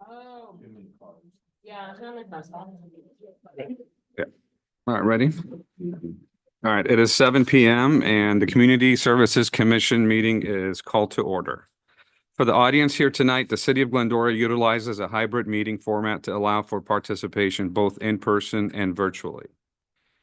Oh. Yeah. it's not like that's all. Yeah. All right, ready? All right, it is 7 p.m. and the Community Services Commission meeting is called to order. For the audience here tonight, the City of Glendora utilizes a hybrid meeting format to allow for participation both in person and virtually.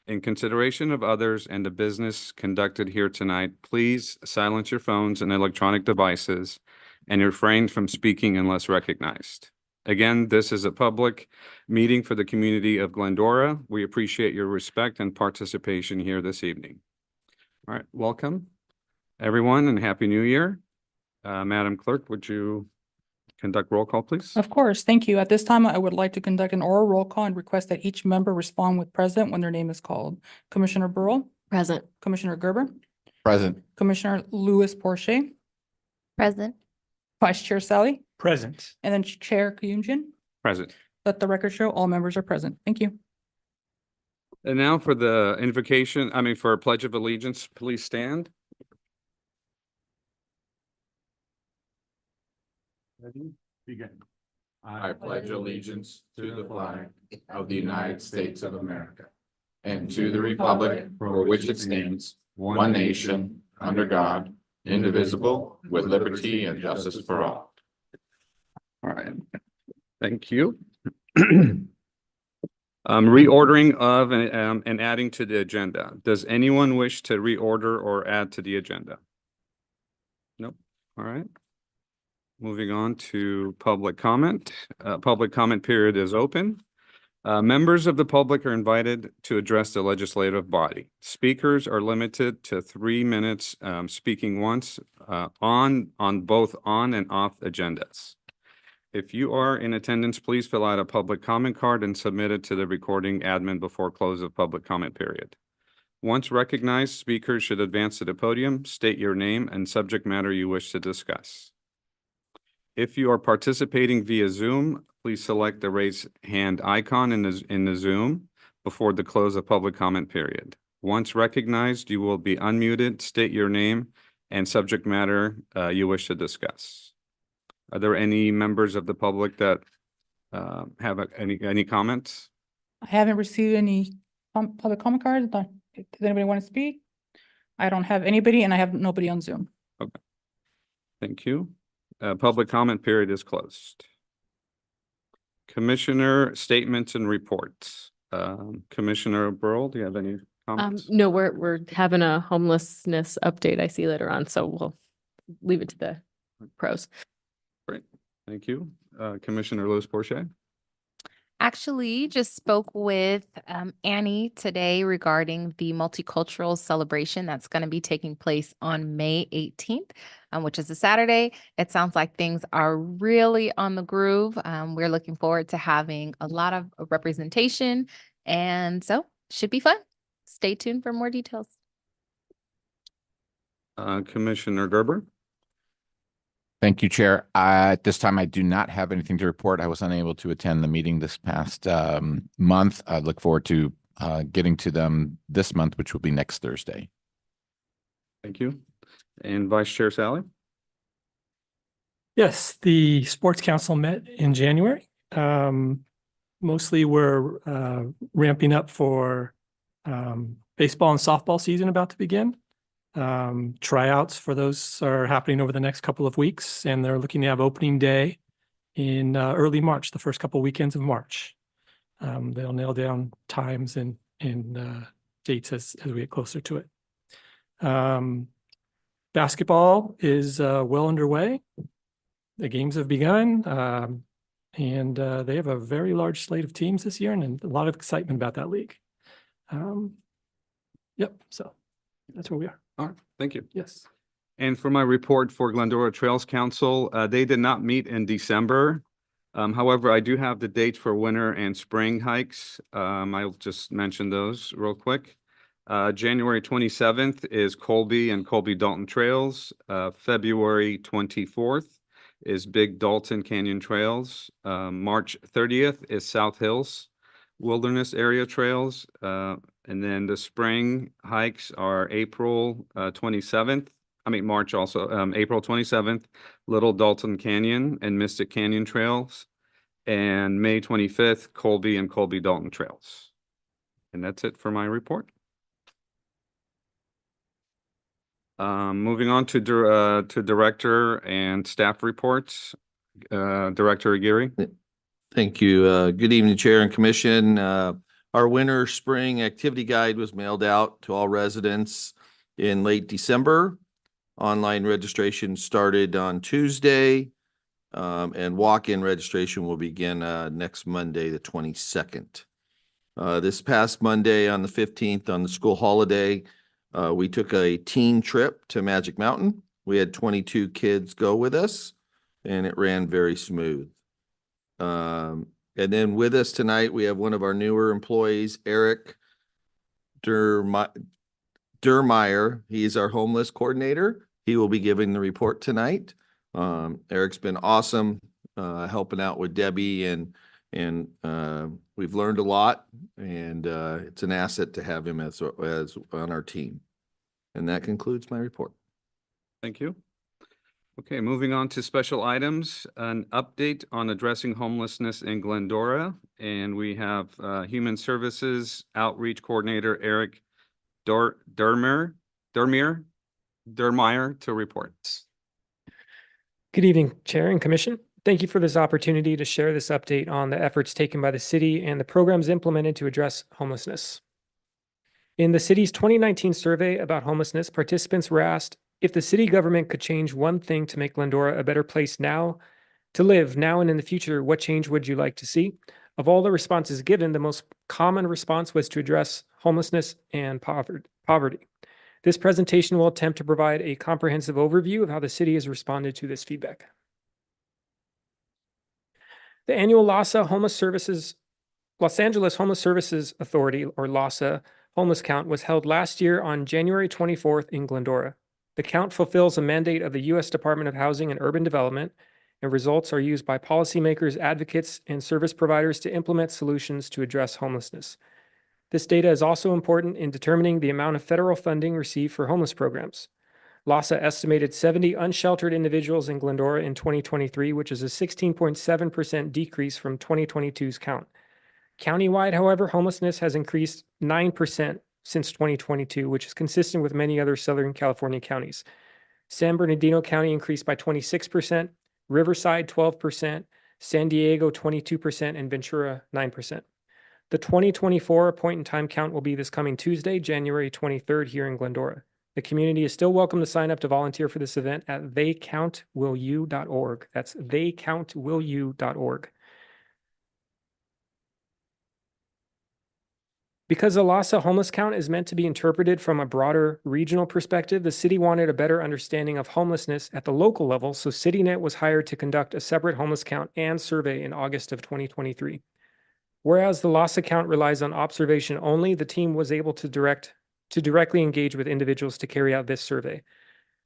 In consideration of others and the business conducted here tonight, please silence your phones and electronic devices and refrain from speaking unless recognized. Again, this is a public meeting for the community of Glendora. We appreciate your respect and participation here this evening. All right, welcome everyone and Happy New Year. Madam Clerk, would you conduct roll call, please? Of course, thank you. At this time, I would like to conduct an oral roll call and request that each member respond with present when their name is called. Commissioner Burrow, Present. Commissioner Gerber, Present. Commissioner Louis Porcher, Present. Vice Chair Sally, Present. and then Chair Kyunjin. Present. Let the record show all members are present. Thank you. And now for the for Pledge of Allegiance, please stand. Ready? Begin. I pledge allegiance to the flag of the United States of America and to the republic for which it stands, one nation, under God, indivisible, with liberty and justice for all. All right. Thank you. Reordering of and adding to the agenda. Does anyone wish to reorder or add to the agenda? Nope. All right. Moving on to public comment. Public comment period is open. Members of the public are invited to address the legislative body. Speakers are limited to 3 minutes, speaking once on both on and off agendas. If you are in attendance, please fill out a public comment card and submit it to the recording admin before close of public comment period. Once recognized, speakers should advance to the podium, state your name and subject matter you wish to discuss. If you are participating via Zoom, please select the raise hand icon in the Zoom before the close of public comment period. Once recognized, you will be unmuted, state your name and subject matter you wish to discuss. Are there any members of the public that have any comments? I haven't received any public comment cards. Does anybody want to speak? I don't have anybody and I have nobody on Zoom. Okay. Thank you. Public comment period is closed. Commissioner statements and reports. Commissioner Burrell, do you have any comments? No, we're having a homelessness update I see later on, so we'll leave it to the pros. Great, thank you. Commissioner Louis Porcher. Actually, just spoke with Annie today regarding the multicultural celebration that's going to be taking place on May 18th, which is a Saturday. It sounds like things are really on the groove. We're looking forward to having a lot of representation, and so should be fun. Stay tuned for more details. Commissioner Gerber. Thank you, Chair. At this time, I do not have anything to report. I was unable to attend the meeting this past month. I look forward to getting to them this month, which will be next Thursday. Thank you. And Vice Chair Sally. Yes, the Sports Council met in January. Mostly we're ramping up for baseball and softball season about to begin. Tryouts for those are happening over the next couple of weeks, and they're looking to have opening day in early March, the first couple of weekends of March. They'll nail down times and dates as we get closer to it. Basketball is well underway. The games have begun, and they have a very large slate of teams this year and a lot of excitement about that league. Yep, so that's where we are. All right, thank you. Yes. And for my report for Glendora Trails Council, they did not meet in December. However, I do have the dates for winter and spring hikes. I'll just mention those real quick. January 27th is Colby and Colby Dalton Trails. February 24th is Big Dalton Canyon Trails. March 30th is South Hills Wilderness Area Trails. And then the spring hikes are April 27th. March also, April 27th, Little Dalton Canyon and Mystic Canyon Trails. And May 25th, Colby and Colby Dalton Trails. And that's it for my report. Moving on to director and staff reports. Director Aguirre. Thank you. Good evening, Chair and Commission. Our winter spring activity guide was mailed out to all residents in late December. Online registration started on Tuesday, and walk-in registration will begin next Monday, the 22nd. This past Monday on the 15th, on the school holiday, we took a teen trip to Magic Mountain. We had 22 kids go with us, and it ran very smooth. And then with us tonight, we have one of our newer employees, Eric Dermeyer. He's our homeless coordinator. He will be giving the report tonight. Eric's been awesome, helping out with Debbie, and we've learned a lot, and it's an asset to have him as on our team. And that concludes my report. Thank you. Okay, moving on to special items, an update on addressing homelessness in Glendora. And we have Human Services Outreach Coordinator Eric Dermeyer to report. Good evening, Chair and Commission. Thank you for this opportunity to share this update on the efforts taken by the city and the programs implemented to address homelessness. In the city's 2019 survey about homelessness, participants were asked if the city government could change one thing to make Glendora a better place now to live now and in the future, what change would you like to see? Of all the responses given, the most common response was to address homelessness and poverty. This presentation will attempt to provide a comprehensive overview of how the city has responded to this feedback. The annual Los Angeles Homeless Services Authority, or LAHSA, homeless count was held last year on January 24th in Glendora. The count fulfills a mandate of the U.S. Department of Housing and Urban Development, and results are used by policymakers, advocates, and service providers to implement solutions to address homelessness. This data is also important in determining the amount of federal funding received for homeless programs. LAHSA estimated 70 unsheltered individuals in Glendora in 2023, which is a 16.7% decrease from 2022's count. Countywide, however, homelessness has increased 9% since 2022, which is consistent with many other Southern California counties. San Bernardino County increased by 26%, Riverside 12%, San Diego 22%, and Ventura 9%. The 2024 point-in-time count will be this coming Tuesday, January 23rd here in Glendora. The community is still welcome to sign up to volunteer for this event at theycountwillyou.org. That's theycountwillyou.org. Because the LAHSA homeless count is meant to be interpreted from a broader regional perspective, the city wanted a better understanding of homelessness at the local level, so CityNet was hired to conduct a separate homeless count and survey in August of 2023. Whereas the LAHSA count relies on observation only, the team was able to directly engage with individuals to carry out this survey.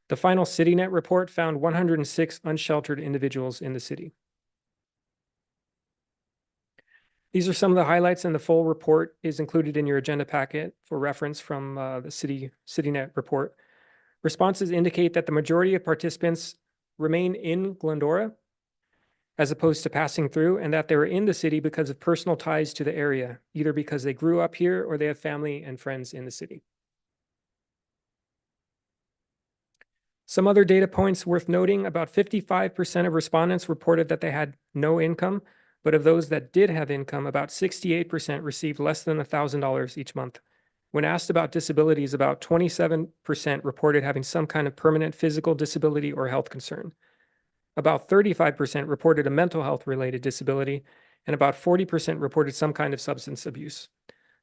The final CityNet report found 106 unsheltered individuals in the city. These are some of the highlights, and the full report is included in your agenda packet for reference from the CityNet report. Responses indicate that the majority of participants remain in Glendora as opposed to passing through, and that they were in the city because of personal ties to the area, either because they grew up here or they have family and friends in the city. Some other data points worth noting: about 55% of respondents reported that they had no income, but of those that did have income, about 68% received less than $1,000 each month. When asked about disabilities, about 27% reported having some kind of permanent physical disability or health concern. About 35% reported a mental health related disability, and about 40% reported some kind of substance abuse.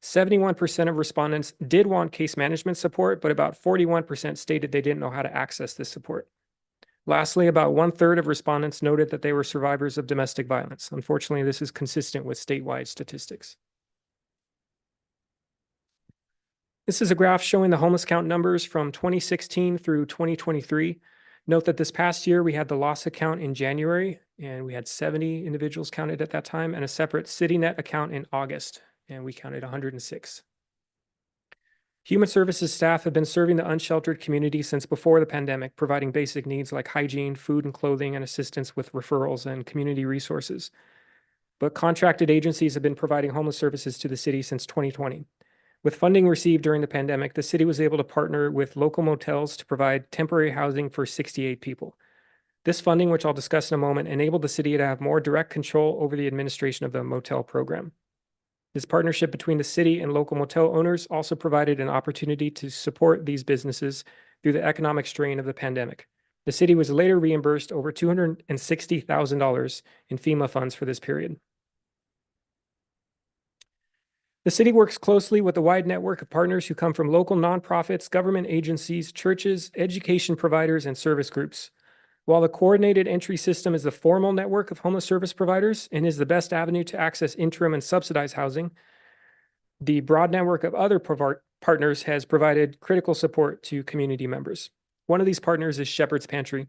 71% of respondents did want case management support, but about 41% stated they didn't know how to access this support. Lastly, about 1/3 of respondents noted that they were survivors of domestic violence. Unfortunately, this is consistent with statewide statistics. This is a graph showing the homeless count numbers from 2016 through 2023. Note that this past year, we had the LAHSA count in January, and we had 70 individuals counted at that time, and a separate CityNet account in August, and we counted 106. Human Services staff have been serving the unsheltered community since before the pandemic, providing basic needs like hygiene, food and clothing, and assistance with referrals and community resources. but contracted agencies have been providing homeless services to the city since 2020. With funding received during the pandemic, the city was able to partner with local motels to provide temporary housing for 68 people. This funding, which I'll discuss in a moment, enabled the city to have more direct control over the administration of the motel program. This partnership between the city and local motel owners also provided an opportunity to support these businesses through the economic strain of the pandemic. The city was later reimbursed over $260,000 in FEMA funds for this period. The city works closely with a wide network of partners who come from local nonprofits, government agencies, churches, education providers, and service groups. While the coordinated entry system is the formal network of homeless service providers and is the best avenue to access interim and subsidized housing, the broad network of other partners has provided critical support to community members. One of these partners is Shepherd's Pantry,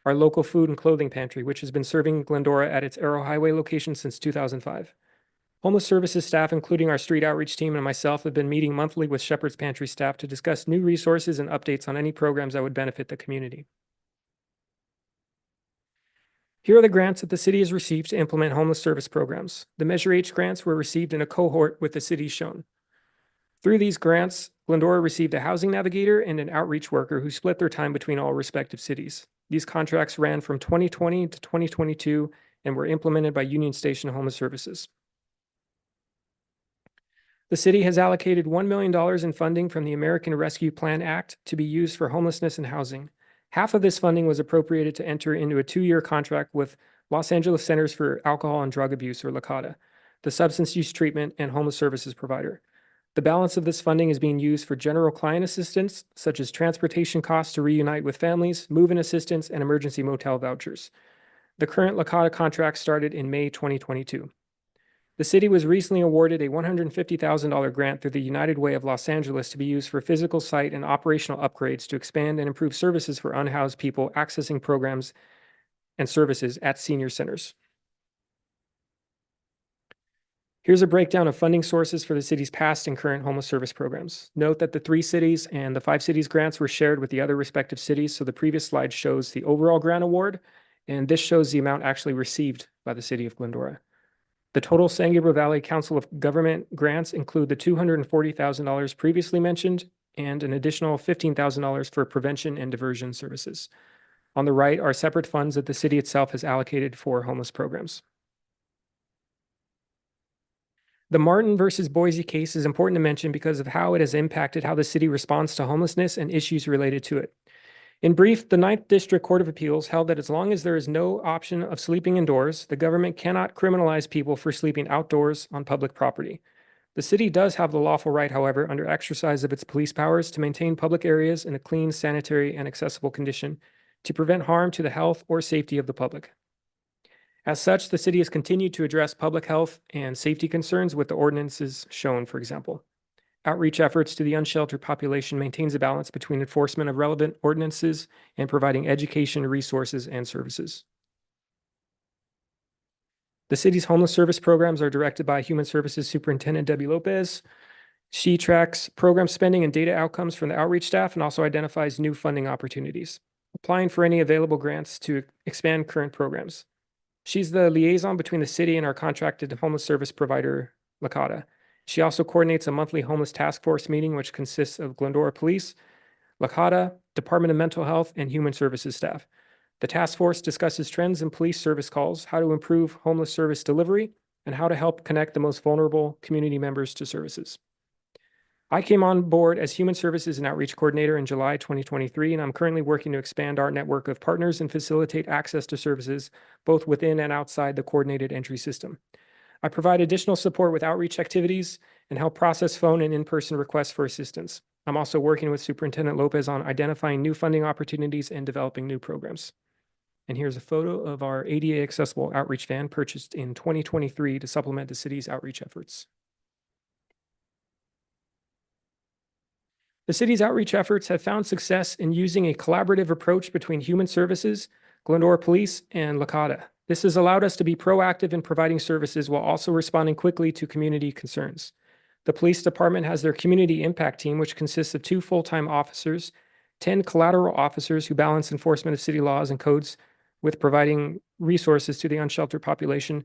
our local food and clothing pantry, which has been serving Glendora at its Arrow Highway location since 2005. Homeless services staff, including our street outreach team and myself, have been meeting monthly with Shepherd's Pantry staff to discuss new resources and updates on any programs that would benefit the community. Here are the grants that the city has received to implement homeless service programs. The Measure H grants were received in a cohort with the cities shown. Through these grants, Glendora received a housing navigator and an outreach worker who split their time between all respective cities. These contracts ran from 2020 to 2022 and were implemented by Union Station Homeless Services. The city has allocated $1 million in funding from the American Rescue Plan Act to be used for homelessness and housing. Half of this funding was appropriated to enter into a 2-year contract with Los Angeles Centers for Alcohol and Drug Abuse, or LACADA, the substance use treatment and homeless services provider. The balance of this funding is being used for general client assistance, such as transportation costs to reunite with families, move-in assistance, and emergency motel vouchers. The current LACADA contract started in May 2022. The city was recently awarded a $150,000 grant through the United Way of Los Angeles to be used for physical site and operational upgrades to expand and improve services for unhoused people accessing programs and services at senior centers. Here's a breakdown of funding sources for the city's past and current homeless service programs. Note that the 3 cities and the 5 cities grants were shared with the other respective cities, so the previous slide shows the overall grant award, and this shows the amount actually received by the city of Glendora. The total San Gabriel Valley Council of Government grants include the $240,000 previously mentioned and an additional $15,000 for prevention and diversion services. On the right are separate funds that the city itself has allocated for homeless programs. The Martin versus Boise case is important to mention because of how it has impacted how the city responds to homelessness and issues related to it. In brief, the 9th District Court of Appeals held that as long as there is no option of sleeping indoors, the government cannot criminalize people for sleeping outdoors on public property. The city does have the lawful right, however, under exercise of its police powers, to maintain public areas in a clean, sanitary, and accessible condition to prevent harm to the health or safety of the public. As such, the city has continued to address public health and safety concerns with the ordinances shown, for example. Outreach efforts to the unsheltered population maintains a balance between enforcement of relevant ordinances and providing education, resources, and services. The city's homeless service programs are directed by Human Services Superintendent Debbie Lopez. She tracks program spending and data outcomes from the outreach staff and also identifies new funding opportunities, applying for any available grants to expand current programs. She's the liaison between the city and our contracted homeless service provider, LACADA. She also coordinates a monthly homeless task force meeting, which consists of Glendora Police, LACADA, Department of Mental Health, and Human Services staff. The task force discusses trends in police service calls, how to improve homeless service delivery, and how to help connect the most vulnerable community members to services. I came on board as Human Services and Outreach Coordinator in July 2023, and I'm currently working to expand our network of partners and facilitate access to services both within and outside the coordinated entry system. I provide additional support with outreach activities and help process phone and in-person requests for assistance. I'm also working with Superintendent Lopez on identifying new funding opportunities and developing new programs. And here's a photo of our ADA accessible outreach van purchased in 2023 to supplement the city's outreach efforts. The city's outreach efforts have found success in using a collaborative approach between Human Services, Glendora Police, and LACADA. This has allowed us to be proactive in providing services while also responding quickly to community concerns. The police department has their community impact team, which consists of 2 full-time officers, 10 collateral officers who balance enforcement of city laws and codes with providing resources to the unsheltered population,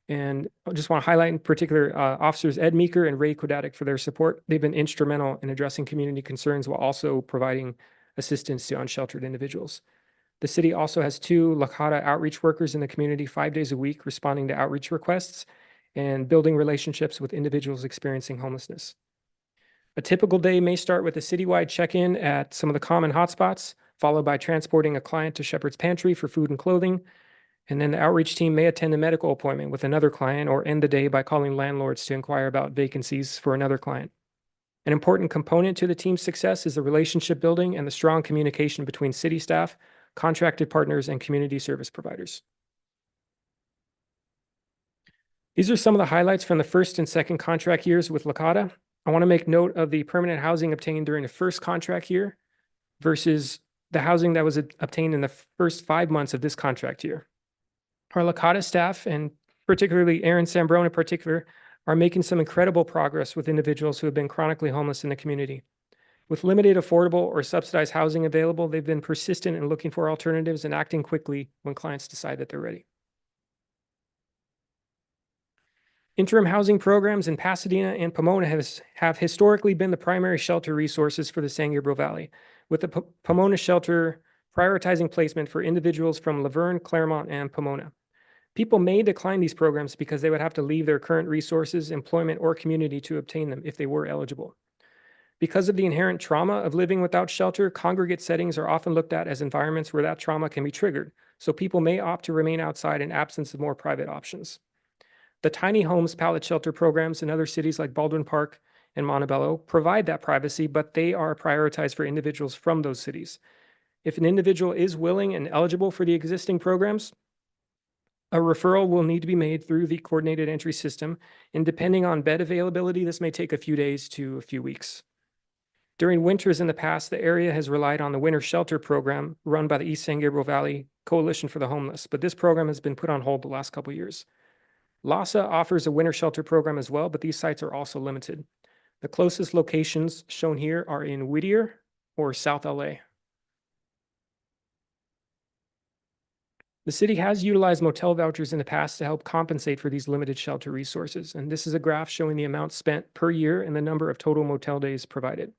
And I just want to highlight in particular Officers Ed Meeker and Ray Kodatic for their support. They've been instrumental in addressing community concerns while also providing assistance to unsheltered individuals. The city also has 2 Lakota outreach workers in the community 5 days a week, responding to outreach requests and building relationships with individuals experiencing homelessness. A typical day may start with a citywide check-in at some of the common hotspots, followed by transporting a client to Shepherd's Pantry for food and clothing. And then the outreach team may attend a medical appointment with another client or end the day by calling landlords to inquire about vacancies for another client. An important component to the team's success is the relationship building and the strong communication between city staff, contracted partners, and community service providers. These are some of the highlights from the first and second contract years with Lakota. I want to make note of the permanent housing obtained during the first contract year versus the housing that was obtained in the first 5 months of this contract year. Our Lakota staff, and particularly Aaron Sambrone in particular, are making some incredible progress with individuals who have been chronically homeless in the community. With limited affordable or subsidized housing available, they've been persistent in looking for alternatives and acting quickly when clients decide that they're ready. Interim housing programs in Pasadena and Pomona have historically been the primary shelter resources for the San Gabriel Valley, with the Pomona shelter prioritizing placement for individuals from Laverne, Claremont, and Pomona. People may decline these programs because they would have to leave their current resources, employment, or community to obtain them if they were eligible. Because of the inherent trauma of living without shelter, congregate settings are often looked at as environments where that trauma can be triggered, so people may opt to remain outside in absence of more private options. The tiny homes pallet shelter programs in other cities like Baldwin Park and Montebello provide that privacy, but they are prioritized for individuals from those cities. If an individual is willing and eligible for the existing programs, a referral will need to be made through the coordinated entry system, and depending on bed availability, this may take a few days to a few weeks. During winters in the past, the area has relied on the winter shelter program run by the East San Gabriel Valley Coalition for the Homeless, but this program has been put on hold the last couple of years. LASA offers a winter shelter program as well, but these sites are also limited. The closest locations shown here are in Whittier or South LA. The city has utilized motel vouchers in the past to help compensate for these limited shelter resources, and this is a graph showing the amount spent per year and the number of total motel days provided.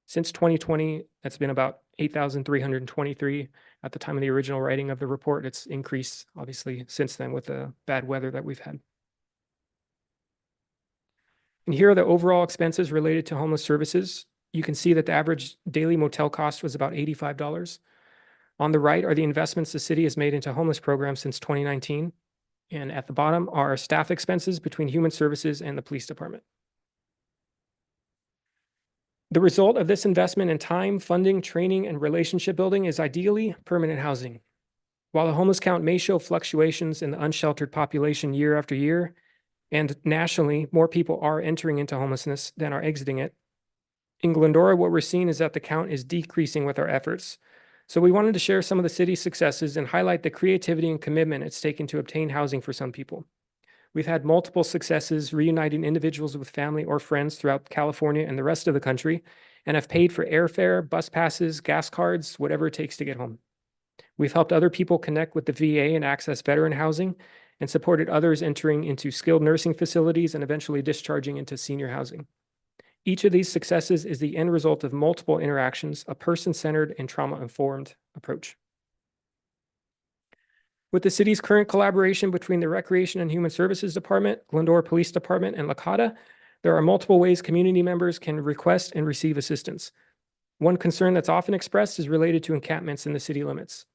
Since 2020, that's been about 8,323 at the time of the original writing of the report. It's increased, obviously, since then with the bad weather that we've had. And here are the overall expenses related to homeless services. You can see that the average daily motel cost was about $85. On the right are the investments the city has made into homeless programs since 2019. And at the bottom are staff expenses between human services and the police department. The result of this investment in time, funding, training, and relationship building is ideally permanent housing. While the homeless count may show fluctuations in the unsheltered population year after year, and nationally, more people are entering into homelessness than are exiting it, in Glendora, what we're seeing is that the count is decreasing with our efforts. So we wanted to share some of the city's successes and highlight the creativity and commitment it's taken to obtain housing for some people. We've had multiple successes reuniting individuals with family or friends throughout California and the rest of the country, and have paid for airfare, bus passes, gas cards, whatever it takes to get home. We've helped other people connect with the VA and access veteran housing, and supported others entering into skilled nursing facilities and eventually discharging into senior housing. Each of these successes is the end result of multiple interactions, a person-centered and trauma-informed approach. With the city's current collaboration between the Recreation and Human Services Department, Glendora Police Department, and Lakota, there are multiple ways community members can request and receive assistance. One concern that's often expressed is related to encampments in the city limits.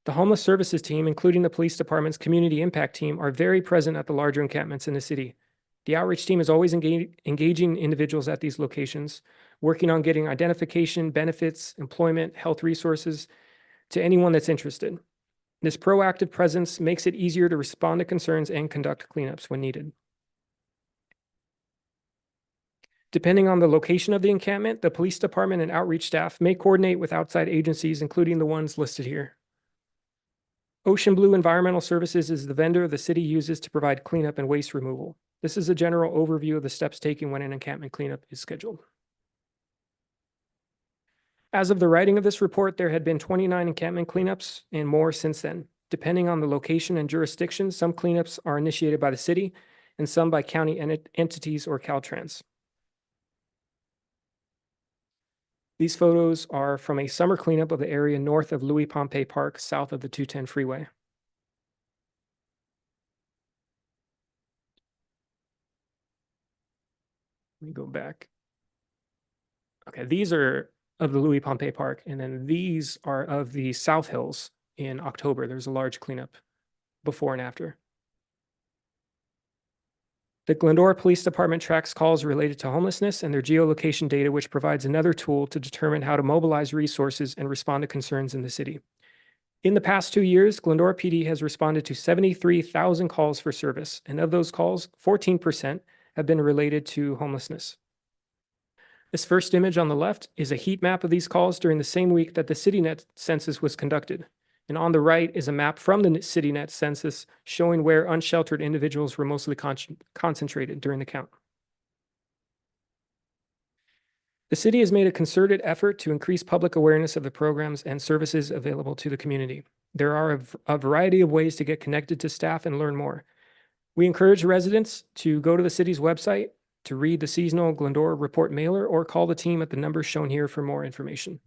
The homeless services team, including the police department's community impact team, are very present at the larger encampments in the city. The outreach team is always engaging individuals at these locations, working on getting identification, benefits, employment, health resources to anyone that's interested. This proactive presence makes it easier to respond to concerns and conduct cleanups when needed. Depending on the location of the encampment, the police department and outreach staff may coordinate with outside agencies, including the ones listed here. Ocean Blue Environmental Services is the vendor the city uses to provide cleanup and waste removal. This is a general overview of the steps taken when an encampment cleanup is scheduled. As of the writing of this report, there had been 29 encampment cleanups and more since then. Depending on the location and jurisdiction, some cleanups are initiated by the city and some by county entities or Caltrans. These photos are from a summer cleanup of the area north of Louis Pompey Park, south of the 210 freeway. Let me go back. Okay, these are of the Louis Pompey Park, and then these are of the South Hills in October. There's a large cleanup before and after. The Glendora Police Department tracks calls related to homelessness and their geolocation data, which provides another tool to determine how to mobilize resources and respond to concerns in the city. In the past 2 years, Glendora PD has responded to 73,000 calls for service, and of those calls, 14% have been related to homelessness. This first image on the left is a heat map of these calls during the same week that the CityNet census was conducted. And on the right is a map from the CityNet census showing where unsheltered individuals were mostly concentrated during the count. The city has made a concerted effort to increase public awareness of the programs and services available to the community. There are a variety of ways to get connected to staff and learn more. We encourage residents to go to the city's website to read the seasonal Glendora report mailer or call the team at the numbers shown here for more information.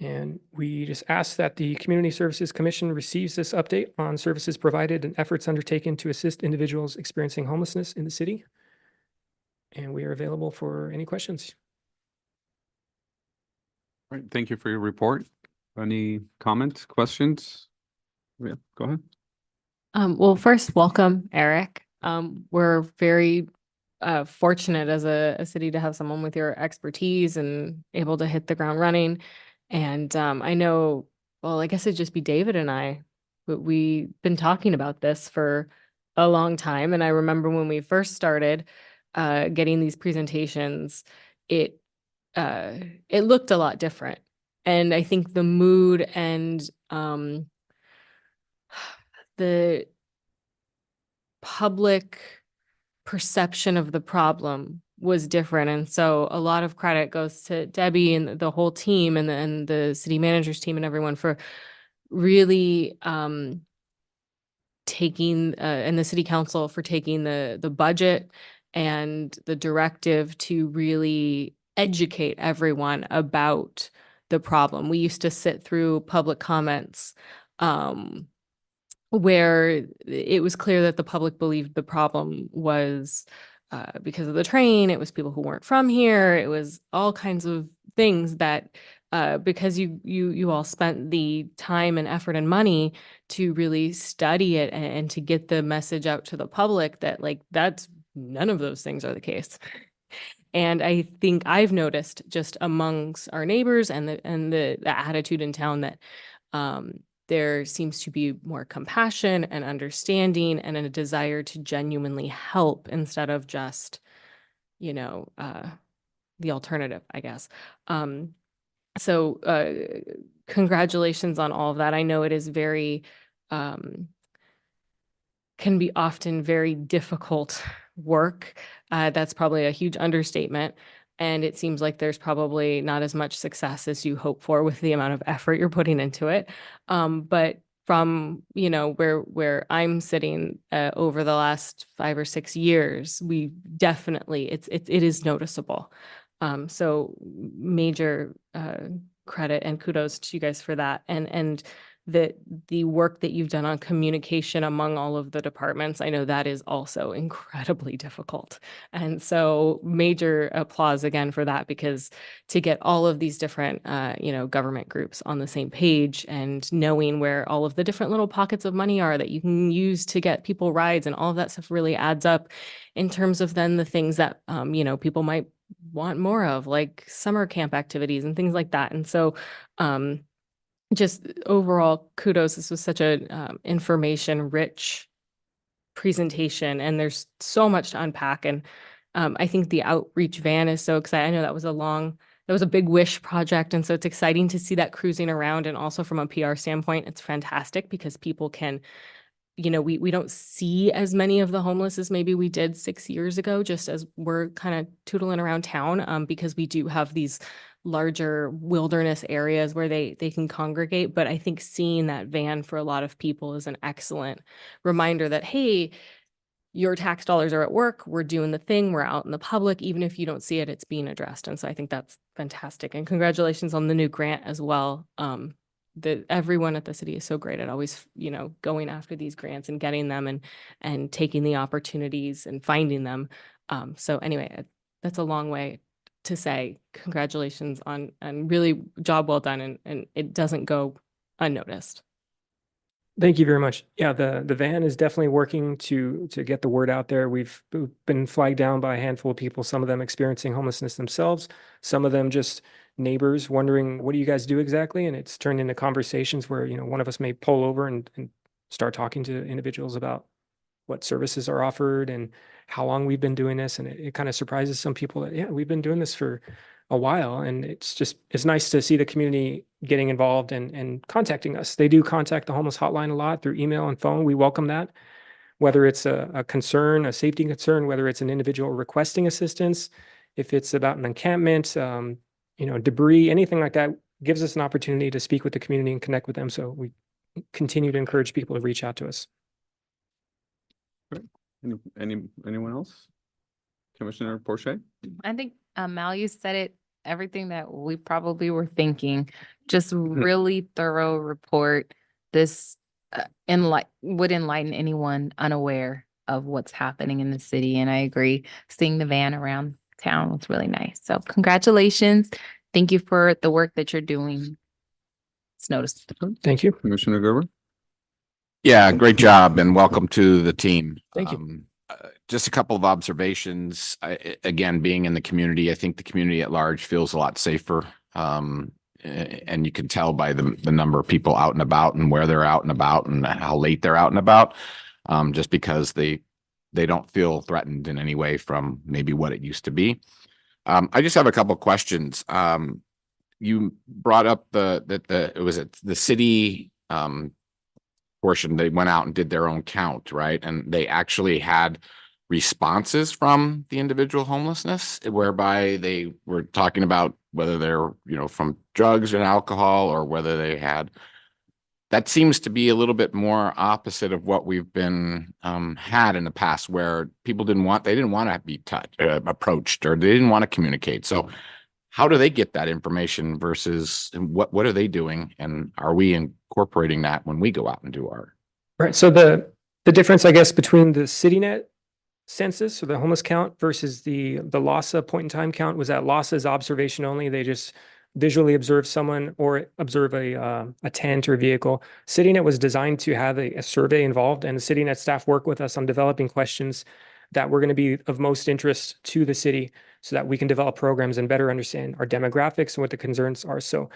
And we just ask that the Community Services Commission receives this update on services provided and efforts undertaken to assist individuals experiencing homelessness in the city. And we are available for any questions. All right, thank you for your report. Any comments, questions? Yeah, go ahead. Well, first, welcome, Eric. We're very fortunate as a city to have someone with your expertise and able to hit the ground running. And I know, well, I guess it'd just be David and I, but we've been talking about this for a long time. And I remember when we first started getting these presentations, it looked a lot different. And I think the mood and the public perception of the problem was different. And so a lot of credit goes to Debbie and the whole team and the city manager's team and everyone for really taking and the city council for taking the budget and the directive to really educate everyone about the problem. We used to sit through public comments where it was clear that the public believed the problem was because of the train. It was people who weren't from here. It was all kinds of things that because you all spent the time and effort and money to really study it and to get the message out to the public that that's none of those things are the case. And I think I've noticed just amongst our neighbors and the attitude in town that there seems to be more compassion and understanding and a desire to genuinely help instead of just, the alternative, I guess. So congratulations on all of that. I know it is can be often very difficult work. That's probably a huge understatement. And it seems like there's probably not as much success as you hope for with the amount of effort you're putting into it. But from, where I'm sitting over the last 5 or 6 years, we definitely, it is noticeable. So major credit and kudos to you guys for that. And the work that you've done on communication among all of the departments, I know that is also incredibly difficult. And so major applause again for that, because to get all of these different, government groups on the same page and knowing where all of the different little pockets of money are that you can use to get people rides and all of that stuff really adds up in terms of then the things that, people might want more of, like summer camp activities and things like that. And so, just overall kudos. This was such a information rich presentation and there's so much to unpack. And I think the outreach van is so exciting. I know that was a big wish project. And so it's exciting to see that cruising around. And also from a PR standpoint, it's fantastic because people can, we don't see as many of the homeless as maybe we did 6 years ago, just as we're kind of tootling around town because we do have these larger wilderness areas where they can congregate. But I think seeing that van for a lot of people is an excellent reminder that, hey, your tax dollars are at work, we're doing the thing, we're out in the public, even if you don't see it, it's being addressed. And so I think that's fantastic. And congratulations on the new grant as well. Everyone at the city is so great at always, going after these grants and getting them and taking the opportunities and finding them. So anyway, that's a long way to say congratulations on really job well done, and it doesn't go unnoticed. Thank you very much. Yeah, the van is definitely working to get the word out there. We've been flagged down by a handful of people, some of them experiencing homelessness themselves, some of them just neighbors wondering, what do you guys do exactly? And it's turned into conversations where, one of us may pull over and start talking to individuals about what services are offered and how long we've been doing this. And it kind of surprises some people that, yeah, we've been doing this for a while. And it's nice to see the community getting involved and contacting us. They do contact the homeless hotline a lot through email and phone. We welcome that. Whether it's a concern, a safety concern, whether it's an individual requesting assistance, if it's about an encampment, debris, anything like that, gives us an opportunity to speak with the community and connect with them. So we continue to encourage people to reach out to us. Anyone else? Commissioner Porcher? I think Mal, you said it, everything that we probably were thinking, just really thorough report. This would enlighten anyone unaware of what's happening in the city. And I agree, seeing the van around town was really nice. So congratulations. Thank you for the work that you're doing. It's noticed. Thank you. Commissioner Gerber? Yeah, great job and welcome to the team. Thank you. Just a couple of observations. Again, being in the community, I think the community at large feels a lot safer. And you can tell by the number of people out and about and where they're out and about and how late they're out and about, just because they don't feel threatened in any way from maybe what it used to be. I just have a couple of questions. You brought up the city portion. They went out and did their own count, right? And they actually had responses from the individual homelessness, whereby they were talking about whether they're, from drugs and alcohol, or whether they had. That seems to be a little bit more opposite of what we've been had in the past, where people didn't want to be approached, or they didn't want to communicate. So how do they get that information versus what are they doing? And are we incorporating that when we go out and do our? Right. So the difference, I guess, between the CityNet census or the homeless count versus the LAHSA point in time count was that LAHSA is observation only. They just visually observe someone or observe a tent or vehicle. CityNet was designed to have a survey involved, and the CityNet staff work with us on developing questions that were going to be of most interest to the city, so that we can develop programs and better understand our demographics and what the concerns are. So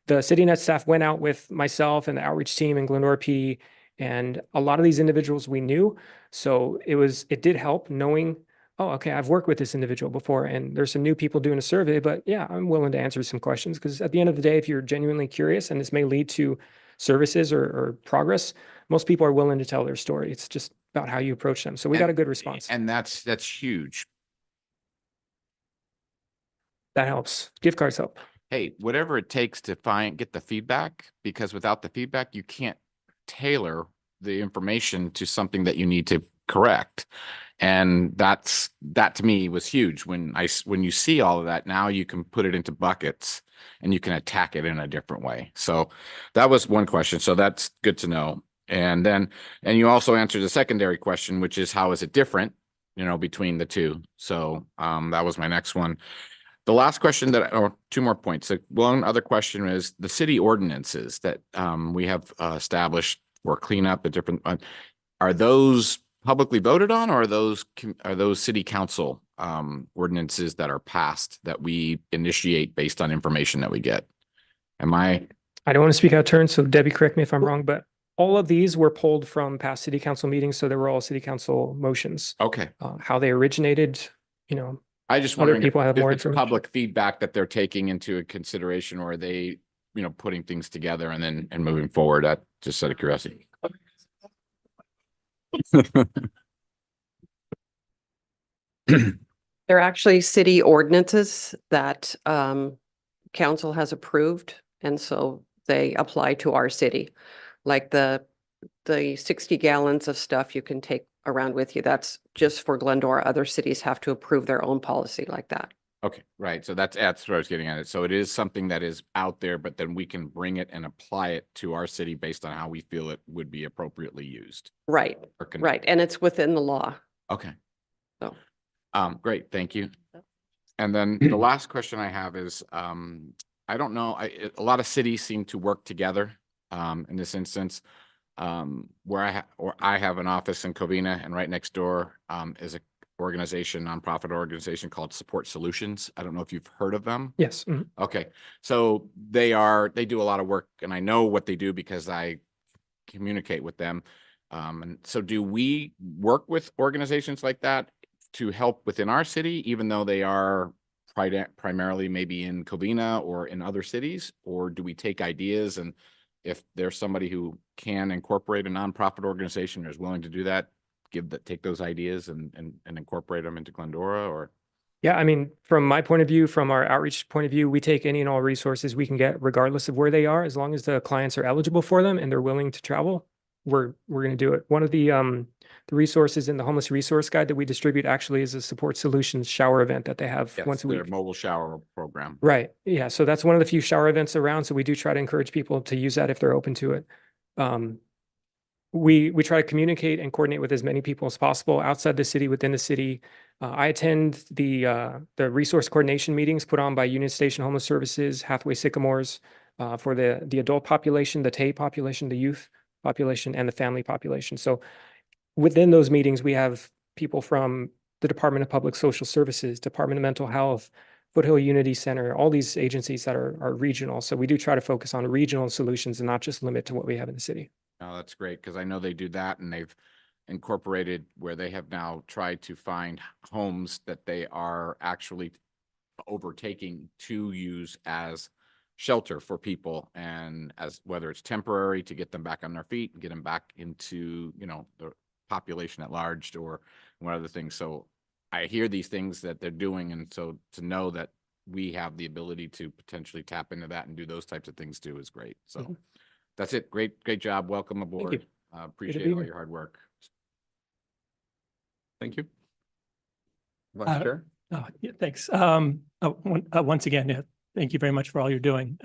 the CityNet staff went out with myself and the outreach team in Glendora PD, and a lot of these individuals we knew. So it did help knowing, oh, okay, I've worked with this individual before, and there's some new people doing a survey, but yeah, I'm willing to answer some questions, because at the end of the day, if you're genuinely curious and this may lead to services or progress, most people are willing to tell their story. It's just about how you approach them. So we got a good response. And that's huge. That helps. Gift cards help. Hey, whatever it takes to get the feedback, because without the feedback, you can't tailor the information to something that you need to correct. And that to me was huge. When you see all of that, now you can put it into buckets and you can attack it in a different way. So that was one question. So that's good to know. And you also answered the secondary question, which is, how is it different, between the two? So that was my next one. The last question or two more points. One other question is the city ordinances that we have established for cleanup, the different, are those publicly voted on, or are those city council ordinances that are passed that we initiate based on information that we get? I don't want to speak out of turn, so Debbie, correct me if I'm wrong, but all of these were pulled from past city council meetings, so they were all city council motions. Okay. How they originated, I just other wondering people have more if it's information. public feedback that they're taking into consideration, or are they, putting things together and moving forward? Just out of curiosity. They're actually city ordinances that council has approved, and so they apply to our city. Like the 60 gallons of stuff you can take around with you, that's just for Glendora. Other cities have to approve their own policy like that. Okay, right. So that's what I was getting at it. So it is something that is out there, but then we can bring it and apply it to our city based on how we feel it would be appropriately used. Right, or con- right. And it's within the law. Okay. So. Great, thank you. And then the last question I have is, I don't know, a lot of cities seem to work together, in this instance. Where I have an office in Covina, and right next door, is a nonprofit organization called Support Solutions. I don't know if you've heard of them. Yes. Mhm. Okay, so they do a lot of work, and I know what they do because I communicate with them. And so do we work with organizations like that to help within our city, even though they are primarily maybe in Covina or in other cities? Or do we take ideas, and if there's somebody who can incorporate a nonprofit organization or is willing to do that, take those ideas and incorporate them into Glendora? Or Yeah, I mean, from my point of view, from our outreach point of view, we take any and all resources we can get, regardless of where they are, as long as the clients are eligible for them and they're willing to travel, we're going to do it. One of the resources in the homeless resource guide that we distribute actually is a Support Solutions shower event that they have yes, once a their week. mobile shower program. Right. Yeah. So that's one of the few shower events around. So we do try to encourage people to use that if they're open to it. We try to communicate and coordinate with as many people as possible outside the city, within the city. I attend the resource coordination meetings put on by Union Station Homeless Services, Hathaway Sycamores, for the adult population, the TAY population, the youth population, and the family population. So within those meetings, we have people from the Department of Public Social Services, Department of Mental Health, Foothill Unity Center, all these agencies that are regional. So we do try to focus on regional solutions and not just limit to what we have in the city. Oh, that's great, because I know they do that, and they've incorporated where they have now tried to find homes that they are actually overtaking to use as shelter for people, and as whether it's temporary to get them back on their feet and get them back into, the population at large, or one other thing. So I hear these things that they're doing, and so to know that we have the ability to potentially tap into that and do those types of things too is great. So Mhm. That's it. Great job. Welcome aboard. you. Appreciate be all here. your hard work. Thank you. Vice Chair? Oh, yeah, thanks. Once again, yeah, thank you very much for all you're doing.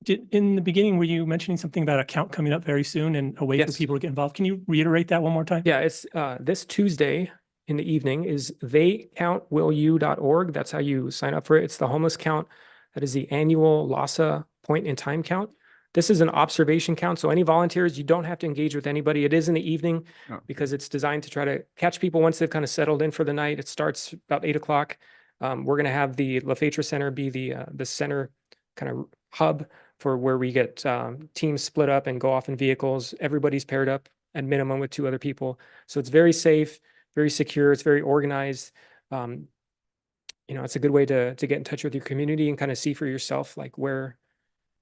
In the beginning, were you mentioning something about a count coming up very soon and a way for Yes. people to get involved? Can you reiterate that one more time? Yeah, it's this Tuesday in the evening is theycountwillyou.org. That's how you sign up for it. It's the homeless count. That is the annual LAHSA point in time count. This is an observation count. So any volunteers, you don't have to engage with anybody. It is in the evening Oh. because it's designed to try to catch people once they've kind of settled in for the night. It starts about 8 o'clock. We're going to have the LaFetra Center be the center kind of hub for where we get teams split up and go off in vehicles. Everybody's paired up at minimum with 2 other people. So it's very safe, very secure. It's very organized. It's a good way to get in touch with your community and kind of see for yourself, like where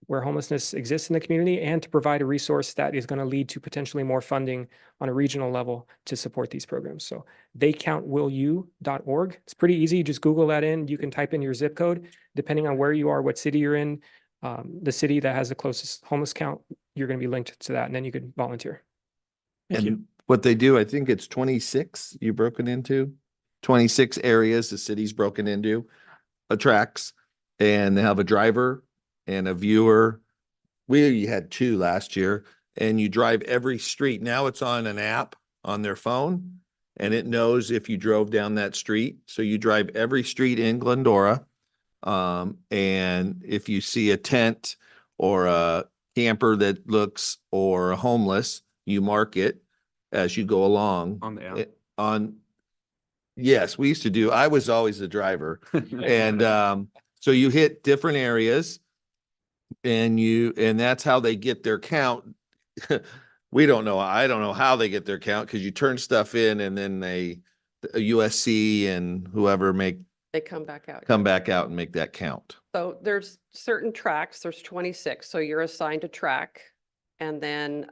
homelessness exists in the community, and to provide a resource that is going to lead to potentially more funding on a regional level to support these programs. So theycountwillyou.org. It's pretty easy. Just Google that in. You can type in your zip code, depending on where you are, what city you're in, the city that has the closest homeless count, you're going to be linked to that, and then you could volunteer. Thank you. And what they do, I think it's 26 you broken into, 26 areas the city's broken into, tracks, and they have a driver and a viewer. We had 2 last year, and you drive every street. Now it's on an app on their phone, and it knows if you drove down that street. So you drive every street in Glendora. And if you see a tent or a camper that looks or homeless, you mark it as you go along. On the app. Yes, we used to do. I was always the driver. And so you hit different areas and that's how they get their count. We don't know. I don't know how they get their count, because you turn stuff in and then USC and whoever They come back out. come back out and make that count. So there's certain tracks, there's 26, so you're assigned a track. And then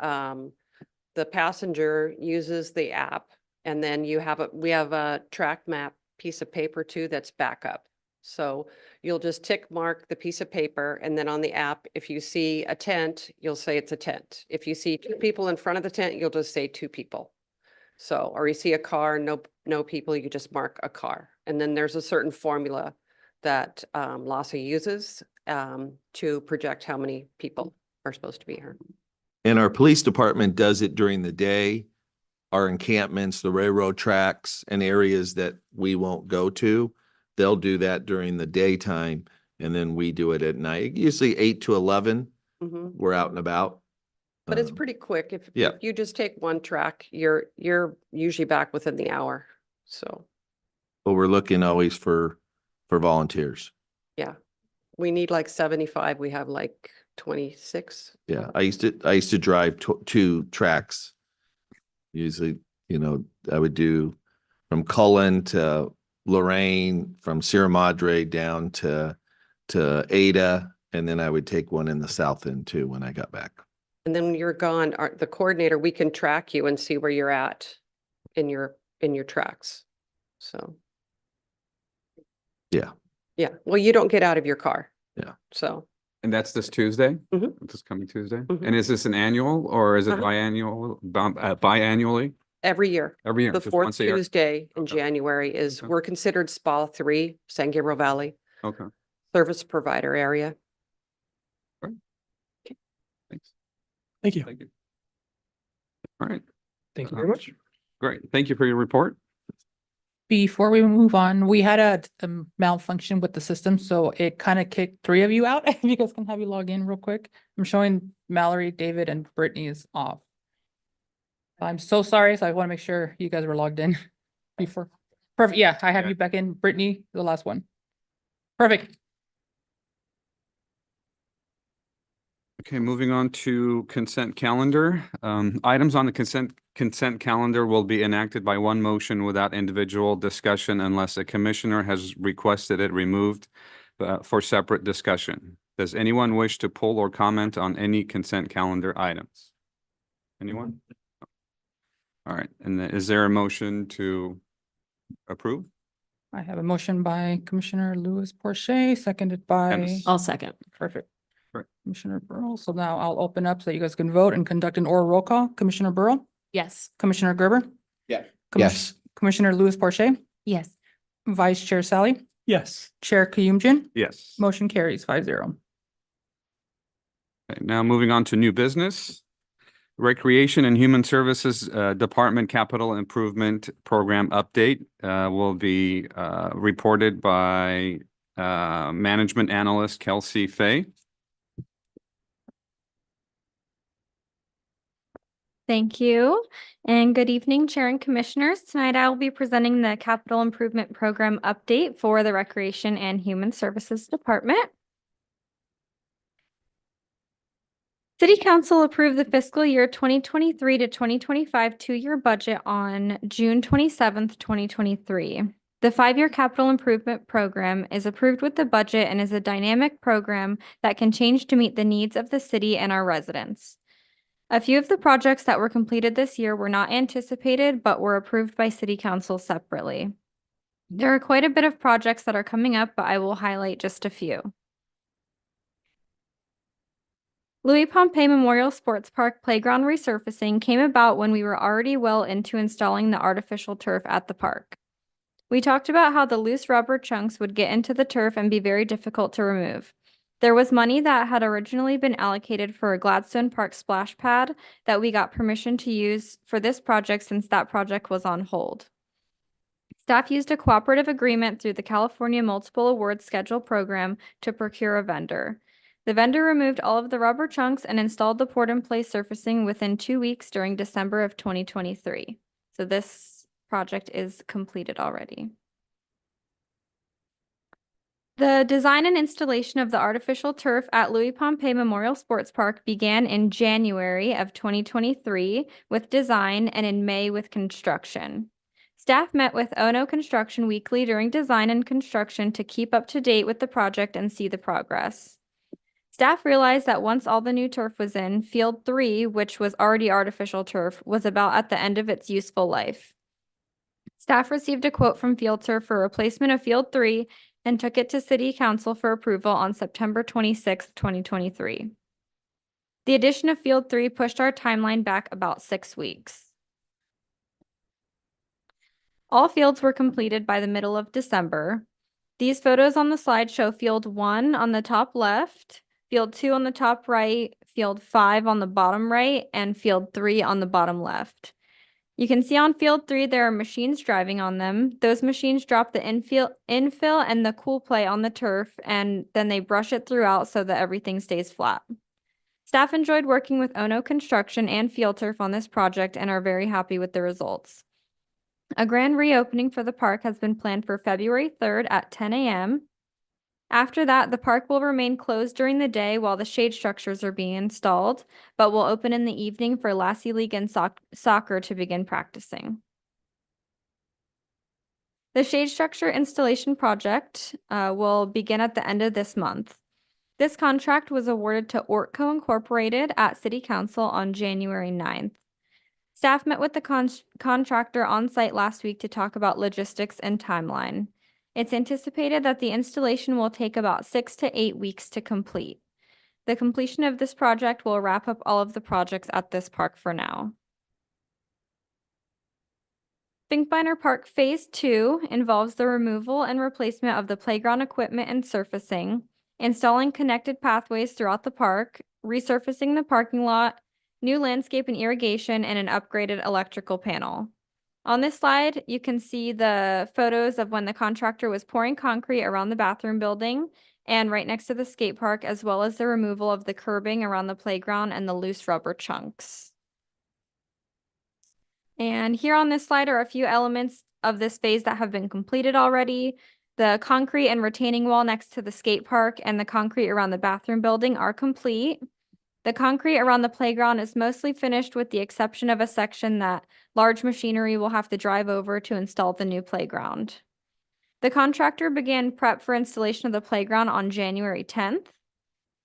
the passenger uses the app, and then we have a track map piece of paper too that's backup. So you'll just tick mark the piece of paper, and then on the app, if you see a tent, you'll say it's a tent. If you see two people in front of the tent, you'll just say two people. So, or you see a car, no people, you just mark a car. And then there's a certain formula that LASA uses to project how many people are supposed to be here. And our police department does it during the day. Our encampments, the railroad tracks and areas that we won't go to, they'll do that during the daytime, and then we do it at night. Usually 8 to 11, Mhm. we're out and about. But it's Um, pretty quick. If yeah. you just take one track, you're usually back within the hour. So, But we're looking always for volunteers. yeah, we need like 75. We have like 26. Yeah, I used to drive 2 tracks. Usually, I would do from Cullen to Lorraine, from Sierra Madre down to Ada, and then I would take one in the south end too when I got back. And then when you're gone, the coordinator, we can track you and see where you're at in your tracks. So. Yeah. Yeah. Well, you don't get out of your car. Yeah. So And that's this Tuesday? Mhm. This coming Tuesday? Mhm. And is this an annual or is it Uh-huh. biannually? every year, Every year? the just fourth once a year? Tuesday in Okay. January Okay. we're considered SPA 3, San Gabriel Valley Okay, service provider area. thanks. Thank you. Thank you. All right, Thank you very much. great. Thank you for your report. Before we move on, we had a malfunction with the system, so it kind of kicked 3 of you out. If you guys can have you log in real quick. I'm showing Mallory, David, and Brittany is off. I'm so sorry, so I want to make sure you guys were logged in before. Perfect, yeah, I have Yeah. you back in. Brittany, the last one. Perfect. Okay, moving on to consent calendar. Items on the consent calendar will be enacted by one motion without individual discussion unless a commissioner has requested it removed for separate discussion. Does anyone wish to pull or comment on any consent calendar items? Anyone? All right, and then is there a motion to approve? I have a motion by Commissioner Louis Porche, seconded by, Ennis. I'll second. perfect. Right. Commissioner Burrow. So now I'll open up so you guys can vote and conduct an oral roll call. Commissioner Burrow, Yes. Commissioner Gerber. Yeah. Yes. Commissioner Louis Porche, Yes. Vice Chair Sally, Yes. Chair Kayumjin. Yes. Motion carries 5-0. Okay, now moving on to new business. Recreation and Human Services Department Capital Improvement Program update will be reported by Management Analyst Kelsey Fay. Thank you, and good evening, Chair and Commissioners. Tonight I will be presenting the Capital Improvement Program update for the Recreation and Human Services Department. City Council approved the fiscal year 2023 to 2025 two-year budget on June 27th, 2023. The 5-year capital improvement program is approved with the budget and is a dynamic program that can change to meet the needs of the city and our residents. A few of the projects that were completed this year were not anticipated, but were approved by City Council separately. There are quite a bit of projects that are coming up, but I will highlight just a few. Louis Pompey Memorial Sports Park playground resurfacing came about when we were already well into installing the artificial turf at the park. We talked about how the loose rubber chunks would get into the turf and be very difficult to remove. There was money that had originally been allocated for a Gladstone Park splash pad that we got permission to use for this project since that project was on hold. Staff used a cooperative agreement through the California Multiple Awards Schedule program to procure a vendor. The vendor removed all of the rubber chunks and installed the pour-in-place surfacing within 2 weeks during December of 2023. So this project is completed already. The design and installation of the artificial turf at Louis Pompey Memorial Sports Park began in January of 2023 with design and in May with construction. Staff met with Ono Construction weekly during design and construction to keep up to date with the project and see the progress. Staff realized that once all the new turf was in, Field 3, which was already artificial turf, was about at the end of its useful life. Staff received a quote from Field Turf for replacement of Field 3 and took it to City Council for approval on September 26th, 2023. The addition of Field 3 pushed our timeline back about 6 weeks. All fields were completed by the middle of December. These photos on the slide show Field 1 on the top left, Field 2 on the top right, Field 5 on the bottom right, and Field 3 on the bottom left. You can see on Field 3 there are machines driving on them. Those machines drop the infill and the cool play on the turf, and then they brush it throughout so that everything stays flat. Staff enjoyed working with Ono Construction and Field Turf on this project and are very happy with the results. A grand reopening for the park has been planned for February 3rd at 10 a.m. After that, the park will remain closed during the day while the shade structures are being installed, but will open in the evening for Lassie League and soccer to begin practicing. The shade structure installation project will begin at the end of this month. This contract was awarded to Ortco Incorporated at City Council on January 9th. Staff met with the contractor on site last week to talk about logistics and timeline. It's anticipated that the installation will take about 6 to 8 weeks to complete. The completion of this project will wrap up all of the projects at this park for now. Finkbeiner Park Phase 2 involves the removal and replacement of the playground equipment and surfacing, installing connected pathways throughout the park, resurfacing the parking lot, new landscape and irrigation, and an upgraded electrical panel. On this slide, you can see the photos of when the contractor was pouring concrete around the bathroom building and right next to the skate park, as well as the removal of the curbing around the playground and the loose rubber chunks. And here on this slide are a few elements of this phase that have been completed already. The concrete and retaining wall next to the skate park and the concrete around the bathroom building are complete. The concrete around the playground is mostly finished with the exception of a section that large machinery will have to drive over to install the new playground. The contractor began prep for installation of the playground on January 10th.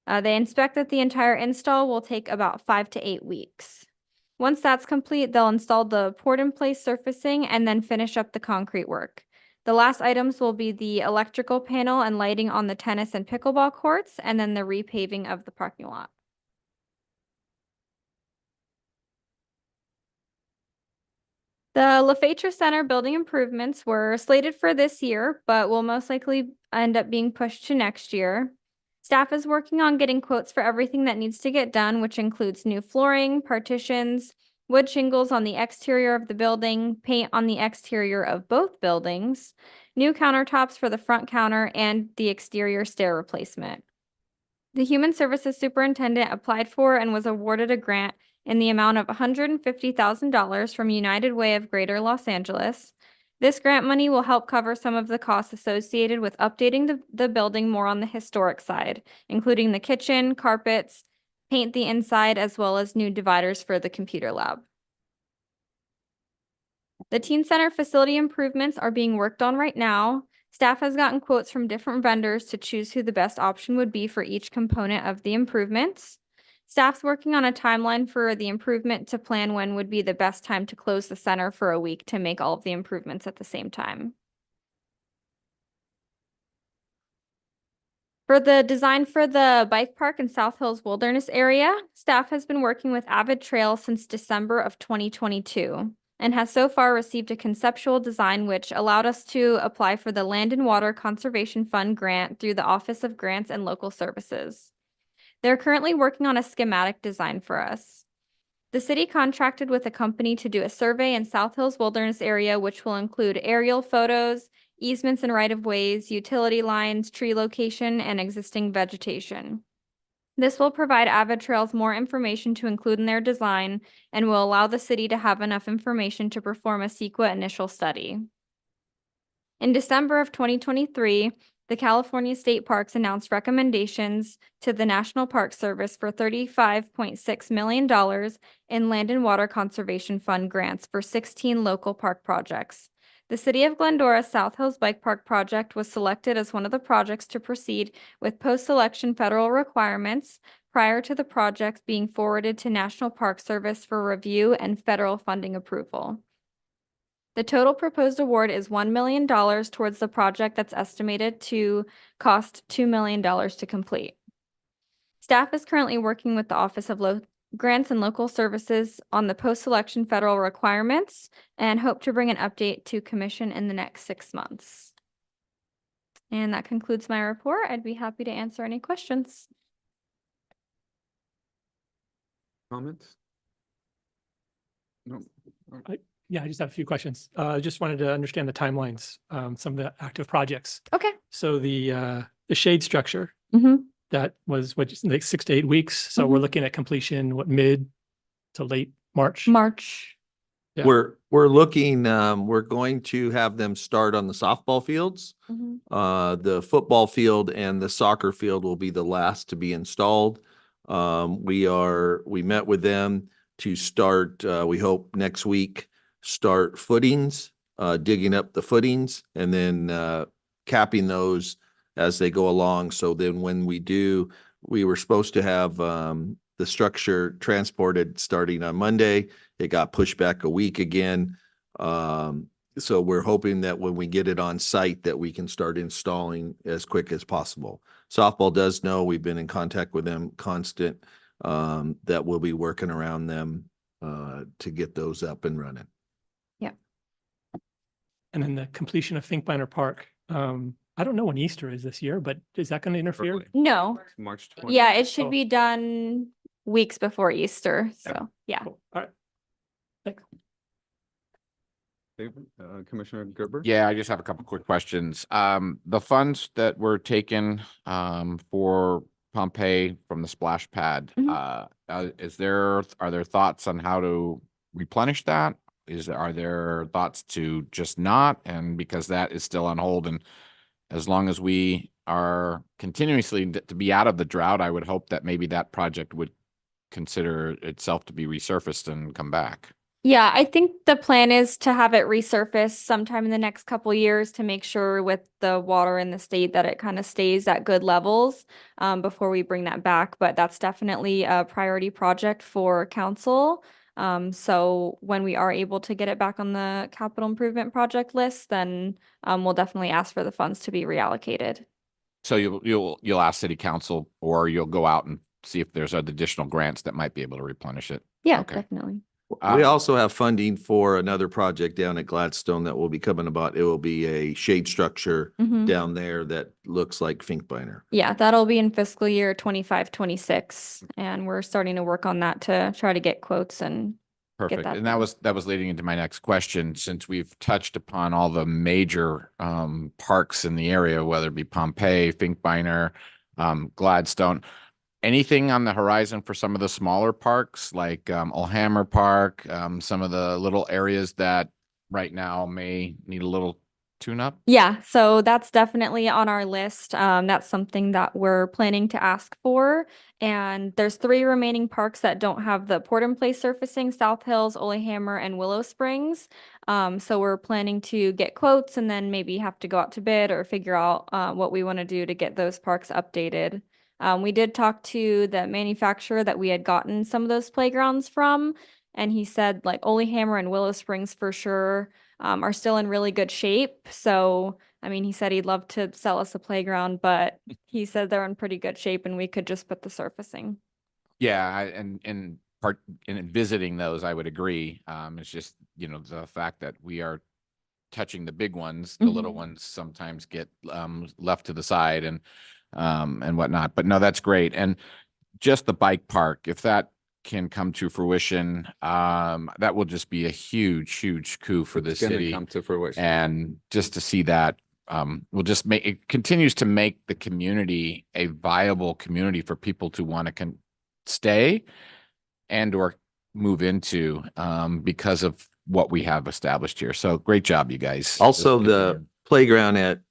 They expect that the entire install will take about 5 to 8 weeks. Once that's complete, they'll install the poured-in-place surfacing and then finish up the concrete work. The last items will be the electrical panel and lighting on the tennis and pickleball courts, and then the repaving of the parking lot. The LaFetra Center building improvements were slated for this year, but will most likely end up being pushed to next year. Staff is working on getting quotes for everything that needs to get done, which includes new flooring, partitions, wood shingles on the exterior of the building, paint on the exterior of both buildings, new countertops for the front counter, and the exterior stair replacement. The Human Services Superintendent applied for and was awarded a grant in the amount of $150,000 from United Way of Greater Los Angeles. This grant money will help cover some of the costs associated with updating the building more on the historic side, including the kitchen, carpets, paint the inside, as well as new dividers for the computer lab. The Teen Center facility improvements are being worked on right now. Staff has gotten quotes from different vendors to choose who the best option would be for each component of the improvements. Staff's working on a timeline for the improvement to plan when would be the best time to close the center for a week to make all of the improvements at the same time. For the design for the bike park in South Hills Wilderness area, staff has been working with Avid Trails since December of 2022 and has so far received a conceptual design which allowed us to apply for the Land and Water Conservation Fund grant through the Office of Grants and Local Services. They're currently working on a schematic design for us. The city contracted with a company to do a survey in South Hills Wilderness area, which will include aerial photos, easements and right-of-ways, utility lines, tree location, and existing vegetation. This will provide Avid Trails more information to include in their design and will allow the city to have enough information to perform a CEQA initial study. In December of 2023, the California State Parks announced recommendations to the National Park Service for $35.6 million in Land and Water Conservation Fund grants for 16 local park projects. The City of Glendora South Hills Bike Park project was selected as one of the projects to proceed with post-selection federal requirements prior to the project being forwarded to National Park Service for review and federal funding approval. The total proposed award is $1 million towards the project that's estimated to cost $2 million to complete. Staff is currently working with the Office of Grants and Local Services on the post-selection federal requirements and hope to bring an update to commission in the next 6 months. And that concludes my report. I'd be happy to answer any questions. Comments? No. Yeah, I just have a few questions. I just wanted to understand the timelines, some of the active projects. Okay. So the shade structure, Mm-hmm. that was what, like 6 to 8 weeks. So we're Mhm. looking at completion, what, mid to late March? March. Yeah. We're looking, we're going to have them start on the softball fields. Mm-hmm. The football field and the soccer field will be the last to be installed. We met with them to start, we hope next week, start footings, digging up the footings and then capping those as they go along. So then when we were supposed to have the structure transported starting on Monday. It got pushed back a week again. So we're hoping that when we get it on site that we can start installing as quick as possible. Softball does know, we've been in contact with them constant, that we'll be working around them to get those up and running. And then the completion of Finkbeiner Park. I don't know when Easter is this year, but is that going to interfere? Early. No. March 20th. Yeah, it should Oh. be done weeks before Easter. Yeah. So, yeah. Cool. All right. Thanks. David, Commissioner Gerber? Yeah, I just have a couple quick questions. The funds that were taken for Pompeii from the splash pad, are there thoughts on how to replenish that? Are there thoughts to just not? And because that is still on hold, and as long as we are continuously to be out of the drought, I would hope that maybe that project would consider itself to be resurfaced and come back. Yeah, I think the plan is to have it resurface sometime in the next couple years to make sure with the water in the state that it kind of stays at good levels before we bring that back. But that's definitely a priority project for council. So when we are able to get it back on the capital improvement project list, then we'll definitely ask for the funds to be reallocated. So you'll ask city council, or you'll go out and see if there's additional grants that might be able to replenish it. Yeah, Okay. definitely. We also have funding for another project down at Gladstone that will be coming about. It will be a shade structure Mhm. down there that looks like Finkbeiner. Yeah, that'll be in fiscal year 25-26, and we're starting to work on that to try to get quotes and Perfect. that And done. that was leading into my next question, since we've touched upon all the major parks in the area, whether it be Pompeii, Finkbeiner, Gladstone. Anything on the horizon for some of the smaller parks like Olhammer Park, some of the little areas that right now may need a little tune-up? Yeah, so that's definitely on our list. That's something that we're planning to ask for. And there's 3 remaining parks that don't have the port-in-place surfacing: South Hills, Olehammer, and Willow Springs. So we're planning to get quotes and then maybe have to go out to bid or figure out what we want to do to get those parks updated. We did talk to the manufacturer that we had gotten some of those playgrounds from, and he said like Olehammer and Willow Springs for sure are still in really good shape. So, I mean, he said he'd love to sell us a playground, but he said they're in pretty good shape and we could just put the surfacing. Yeah, and in visiting those, I would agree. It's just, the fact that we are touching the big ones, the little Mhm. ones sometimes get left to the side and whatnot. But no, that's great. And just the bike park, if that can come to fruition, that will just be a huge coup for the It's gonna city. come to fruition. And just to see that will just it continues to make the community a viable community for people to want to stay and or move into because of what we have established here. So great job, you guys. Also, Just the continue. playground at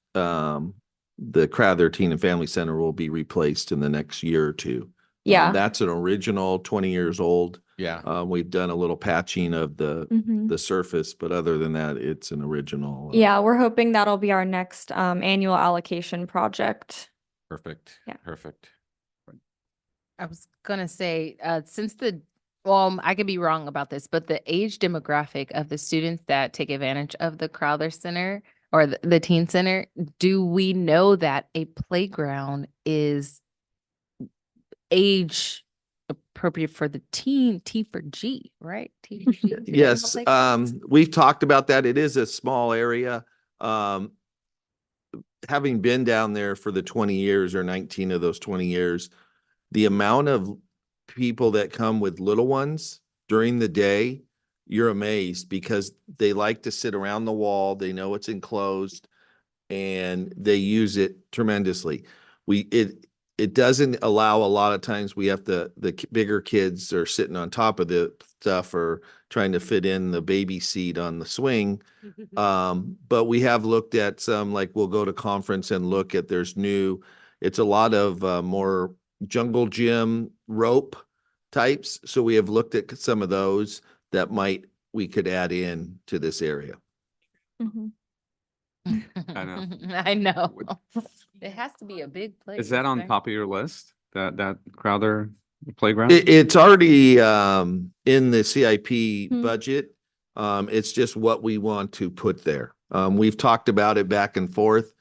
the Crowther Teen and Family Center will be replaced in the next year or two. Yeah. That's an original 20 years old. Yeah. We've done a little patching of Mhm. the surface, but other than that, it's an original. Yeah, we're hoping that'll be our next annual allocation project. Perfect. Yeah. Perfect. I was gonna say, since the Well, I could be wrong about this, but the age demographic of the students that take advantage of the Crowther Center or the teen center, do we know that a playground is age appropriate for the teen, T for G, right? T for G. Yes, we've talked about that. It is a small area. Having been down there for the 20 years or 19 of those 20 years, the amount of people that come with little ones during the day, you're amazed because they like to sit around the wall. They know it's enclosed and they use it tremendously. It doesn't allow a lot of times we have the bigger kids are sitting on top of the stuff or trying to fit in the baby seat on the swing. But we have looked at some, like we'll go to conference and look at it's a lot of more jungle gym rope types. So we have looked at some of those that we could add in to this area. Mhm. know. I know. It has to be a big place. Is that on right? top of your list? That Crowther playground? It's already in the CIP Hmm. budget. It's just what we want to put there. We've talked about it back and forth.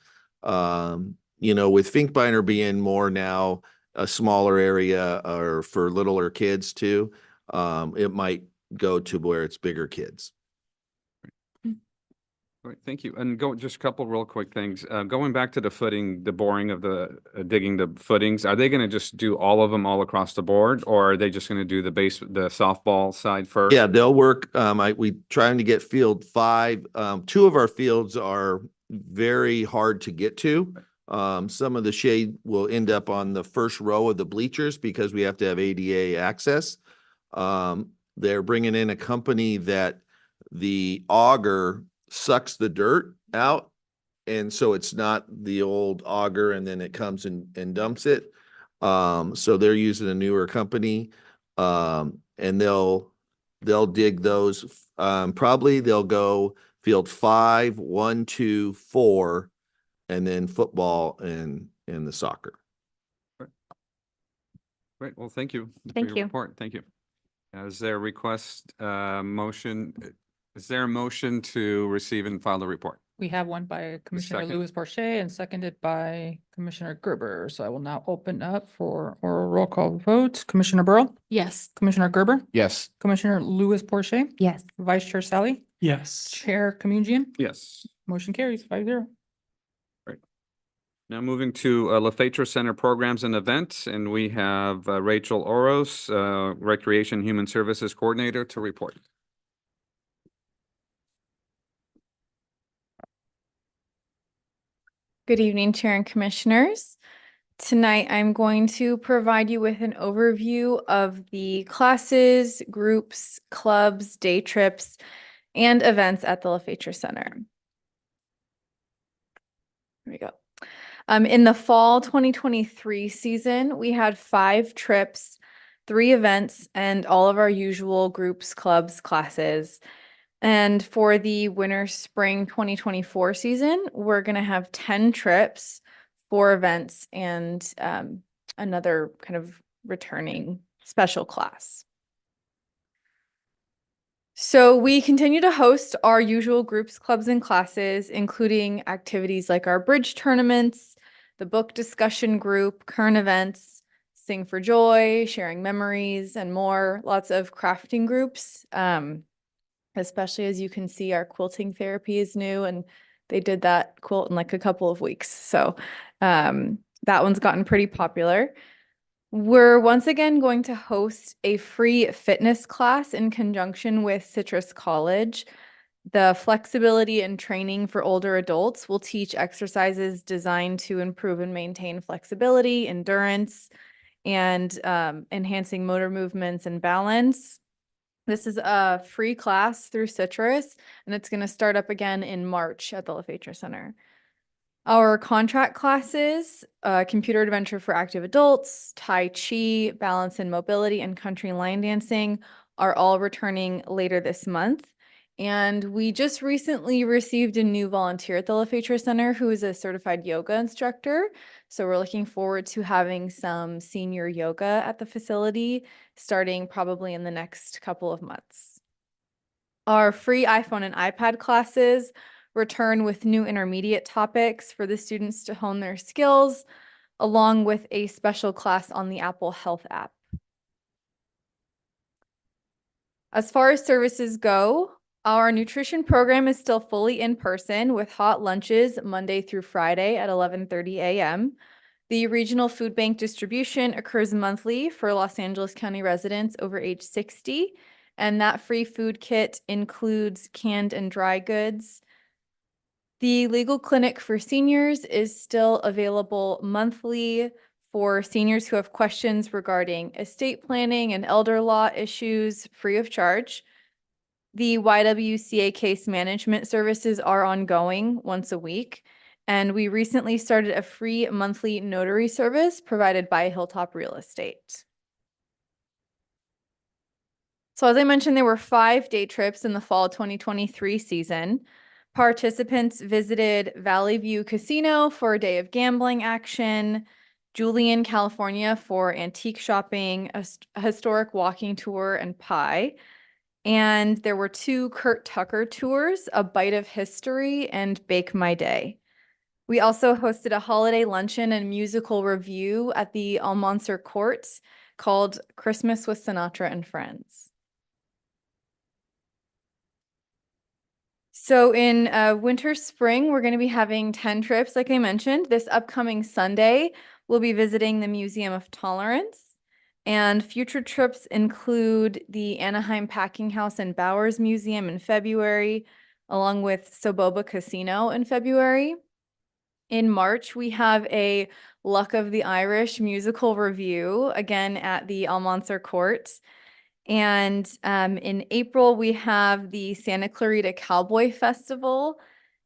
With Finkbeiner being more now a smaller area or for littler kids too, it might go to where it's bigger kids. All right, thank you. And just a couple real quick things. Going back to the footing, the boring of the digging the footings, are they going to just do all of them all across the board, or are they just going to do the softball side first? Yeah, they'll work. We trying to get field 5. 2 of our fields are very hard to get to. Some of the shade will end up on the first row of the bleachers because we have to have ADA access. They're bringing in a company that the auger sucks the dirt out. And so it's not the old auger and then it comes and dumps it. So they're using a newer company. And they'll dig those. Probably they'll go field 5, 1, 2, 4, and then football and the soccer. Great. Well, thank you. for Thank your you. report. Thank you. Is there a request, motion? Is there a motion to receive and file the report? We have one by Commissioner second. Louis Porcher and seconded by Commissioner Gerber. So I will now open up for oral roll call vote. Commissioner Burrow, Yes. Commissioner Gerber, Yes. Commissioner Louis Porcher, Yes. Vice Chair Sally, Yes. Chair Communion. Yes. Motion carries 5-0. Now moving to LaFetra Center Programs and Events, and we have Rachel Oros, Recreation Human Services Coordinator, to report. Good evening, Chair and Commissioners. Tonight, I'm going to provide you with an overview of the classes, groups, clubs, day trips, and events at the LaFetra Center. Here we go. In the fall 2023 season, we had 5 trips, 3 events, and all of our usual groups, clubs, classes. And for the winter spring 2024 season, we're going to have 10 trips, 4 events, and another kind of returning special class. So we continue to host our usual groups, clubs, and classes, including activities like our bridge tournaments, the book discussion group, current events, Sing for Joy, sharing memories, and more. Lots of crafting groups. Especially as you can see, our quilting therapy is new and they did that quilt in like a couple of weeks. So that one's gotten pretty popular. We're once again going to host a free fitness class in conjunction with Citrus College. The flexibility and training for older adults will teach exercises designed to improve and maintain flexibility, endurance, and enhancing motor movements and balance. This is a free class through Citrus, and it's going to start up again in March at the LaFetra Center. Our contract classes, Computer Adventure for Active Adults, Tai Chi, Balance and Mobility, and Country Line Dancing are all returning later this month. And we just recently received a new volunteer at the LaFetra Center who is a certified yoga instructor. So we're looking forward to having some senior yoga at the facility starting probably in the next couple of months. Our free iPhone and iPad classes return with new intermediate topics for the students to hone their skills, along with a special class on the Apple Health app. As far as services go, our nutrition program is still fully in person with hot lunches Monday through Friday at 11:30 a.m. The regional food bank distribution occurs monthly for Los Angeles County residents over age 60, and that free food kit includes canned and dry goods. The legal clinic for seniors is still available monthly for seniors who have questions regarding estate planning and elder law issues free of charge. The YWCA case management services are ongoing once a week, and we recently started a free monthly notary service provided by Hilltop Real Estate. So as I mentioned, there were 5 day trips in the fall 2023 season. Participants visited Valley View Casino for a day of gambling action, Julian, California for antique shopping, a historic walking tour, and pie. And there were 2 Kurt Tucker tours, A Bite of History and Bake My Day. We also hosted a holiday luncheon and musical review at the Almanzor Courts called Christmas with Sinatra and Friends. So in winter, spring, we're going to be having 10 trips, like I mentioned. This upcoming Sunday, we'll be visiting the Museum of Tolerance. And future trips include the Anaheim Packing House and Bowers Museum in February, along with Soboba Casino in February. In March, we have a Luck of the Irish musical review, again at the Almanzor Courts. And in April, we have the Santa Clarita Cowboy Festival,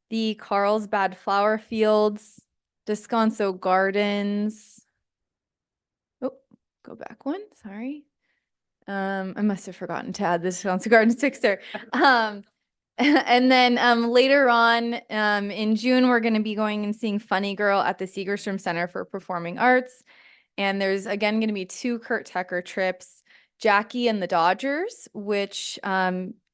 the Carlsbad Flower Fields, Descanso Gardens. Oh, go back one, sorry. I must have forgotten to add the Descanso Gardens fixer. And then later on in June, we're going to be going and seeing Funny Girl at the Segerstrom Center for Performing Arts. And there's again going to be 2 Kurt Tucker trips, Jackie and the Dodgers, which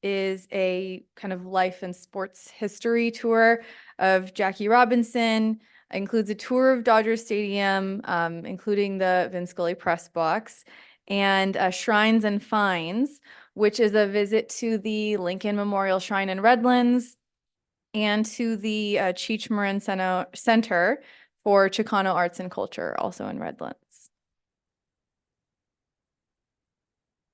is a kind of life and sports history tour of Jackie Robinson. It includes a tour of Dodger Stadium, including the Vin Scully press box, and Shrines and Finds, which is a visit to the Lincoln Memorial Shrine in Redlands and to the Cheech Marin Center for Chicano Arts and Culture, also in Redlands.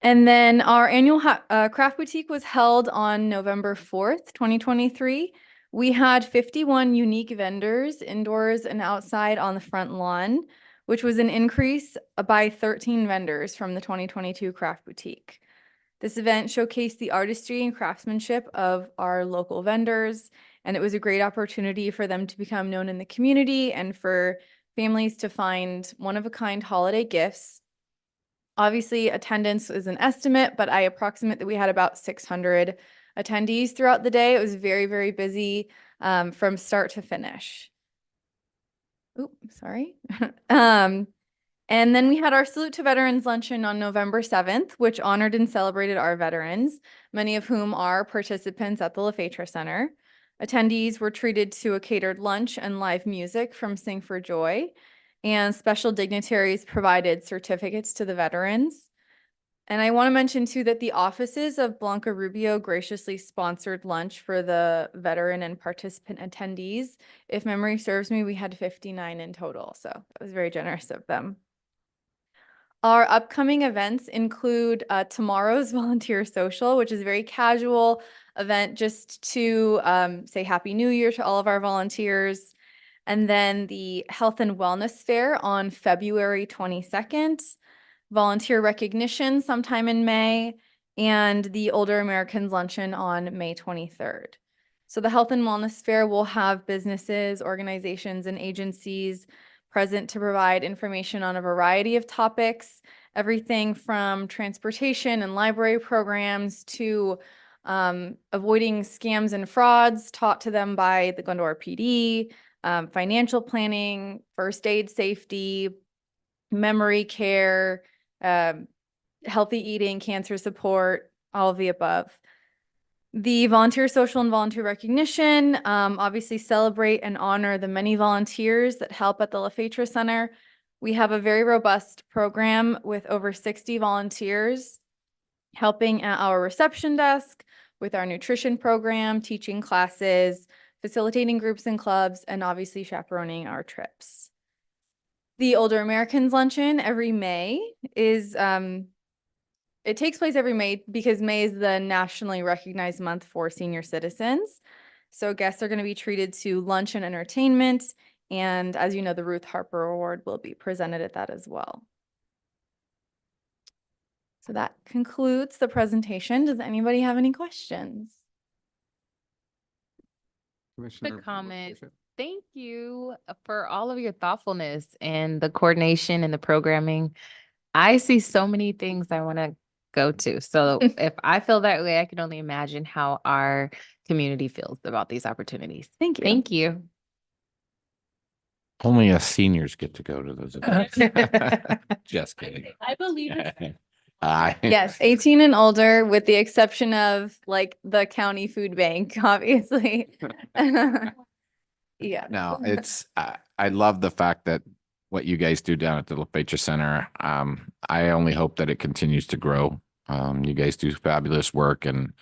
And then our annual craft boutique was held on November 4th, 2023. We had 51 unique vendors indoors and outside on the front lawn, which was an increase by 13 vendors from the 2022 craft boutique. This event showcased the artistry and craftsmanship of our local vendors, and it was a great opportunity for them to become known in the community and for families to find one-of-a-kind holiday gifts. Obviously, attendance is an estimate, but I approximate that we had about 600 attendees throughout the day. It was very, very busy from start to finish. Oop, sorry. And then we had our Salute to Veterans luncheon on November 7th, which honored and celebrated our veterans, many of whom are participants at the LaFetra Center. Attendees were treated to a catered lunch and live music from Sing for Joy, and special dignitaries provided certificates to the veterans. And I want to mention too that the offices of Blanca Rubio graciously sponsored lunch for the veteran and participant attendees. If memory serves me, we had 59 in total, so that was very generous of them. Our upcoming events include tomorrow's volunteer social, which is a very casual event just to say Happy New Year to all of our volunteers. And then the Health and Wellness Fair on February 22nd, volunteer recognition sometime in May, and the Older Americans Luncheon on May 23rd. So the Health and Wellness Fair will have businesses, organizations, and agencies present to provide information on a variety of topics, everything from transportation and library programs to avoiding scams and frauds taught to them by the Glendora PD, financial planning, first aid safety, memory care, healthy eating, cancer support, all of the above. The volunteer social and volunteer recognition, obviously celebrate and honor the many volunteers that help at the LaFetra Center. We have a very robust program with over 60 volunteers helping at our reception desk, with our nutrition program, teaching classes, facilitating groups and clubs, and obviously chaperoning our trips. The Older Americans Luncheon every May is, it takes place every May because May is the nationally recognized month for senior citizens. So guests are going to be treated to lunch and entertainment. And as you know, the Ruth Harper Award will be presented at that as well. So that concludes the presentation. Does anybody have any questions? Quick comment. Thank you for all of your thoughtfulness and the coordination and the programming. I see so many things I want to go to. So if I feel that way, I can only imagine how our community feels about these opportunities. Thank you. Thank you. Only us seniors get to go to those events. Just kidding. I believe it. Yes, 18 and older, with the exception of like the county food bank, obviously. Yeah. No, it's, I love the fact that what you guys do down at the LaFetra Center. I only hope that it continues to grow. You guys do fabulous work, and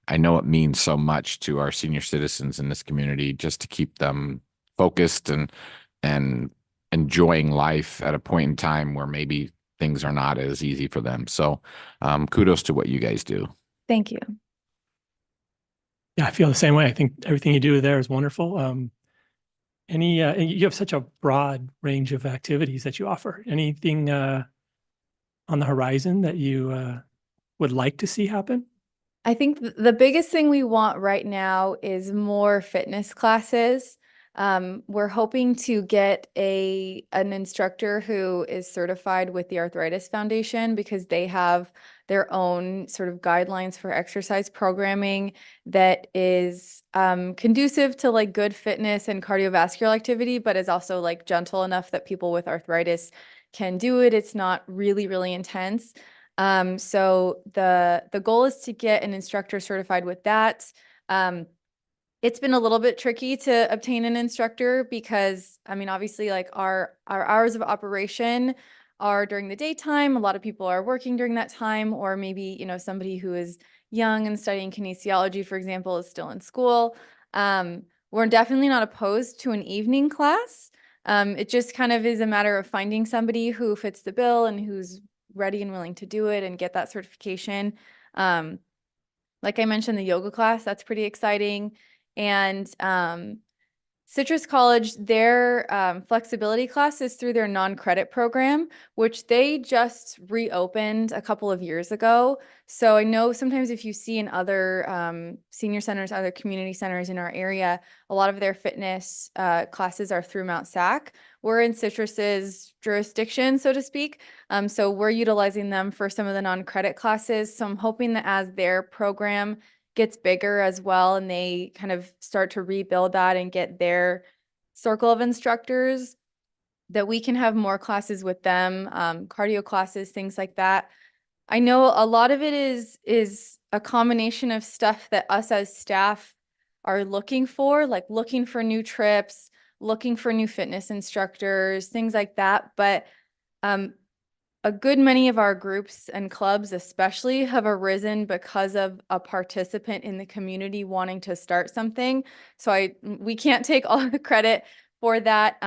I know it means so much to our senior citizens in this community just to keep them focused and enjoying life at a point in time where maybe things are not as easy for them. So kudos to what you guys do. Thank you. Yeah, I feel the same way. I think everything you do there is wonderful. And you have such a broad range of activities that you offer. Anything on the horizon that you would like to see happen? I think the biggest thing we want right now is more fitness classes. We're hoping to get an instructor who is certified with the Arthritis Foundation, because they have their own sort of guidelines for exercise programming that is conducive to like good fitness and cardiovascular activity, but is also like gentle enough that people with arthritis can do it. It's not really, really intense. So the goal is to get an instructor certified with that. It's been a little bit tricky to obtain an instructor because, I mean, obviously like our hours of operation are during the daytime. A lot of people are working during that time, or maybe, you know, somebody who is young and studying kinesiology, for example, is still in school. We're definitely not opposed to an evening class. It just kind of is a matter of finding somebody who fits the bill and who's ready and willing to do it and get that certification. Like I mentioned, the yoga class, that's pretty exciting. And Citrus College, their flexibility class is through their non-credit program, which they just reopened a couple of years ago. So I know sometimes if you see in other senior centers, other community centers in our area, a lot of their fitness classes are through Mount Sac. We're in Citrus's jurisdiction, so to speak. So we're utilizing them for some of the non-credit classes. So I'm hoping that as their program gets bigger as well, and they kind of start to rebuild that and get their circle of instructors, that we can have more classes with them, cardio classes, things like that. I know a lot of it is a combination of stuff that us as staff are looking for, like looking for new trips, looking for new fitness instructors, things like that. But a good many of our groups and clubs especially have arisen because of a participant in the community wanting to start something. So we can't take all the credit for that.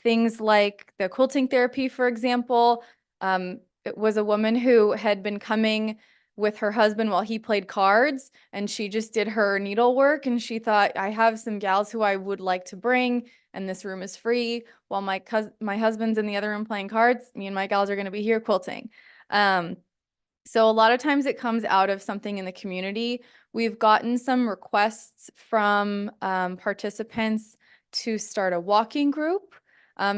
Things like the quilting therapy, for example, it was a woman who had been coming with her husband while he played cards, and she just did her needlework, and she thought, I have some gals who I would like to bring, and this room is free while my husband's in the other room playing cards. Me and my gals are going to be here quilting. So a lot of times it comes out of something in the community. We've gotten some requests from participants to start a walking group.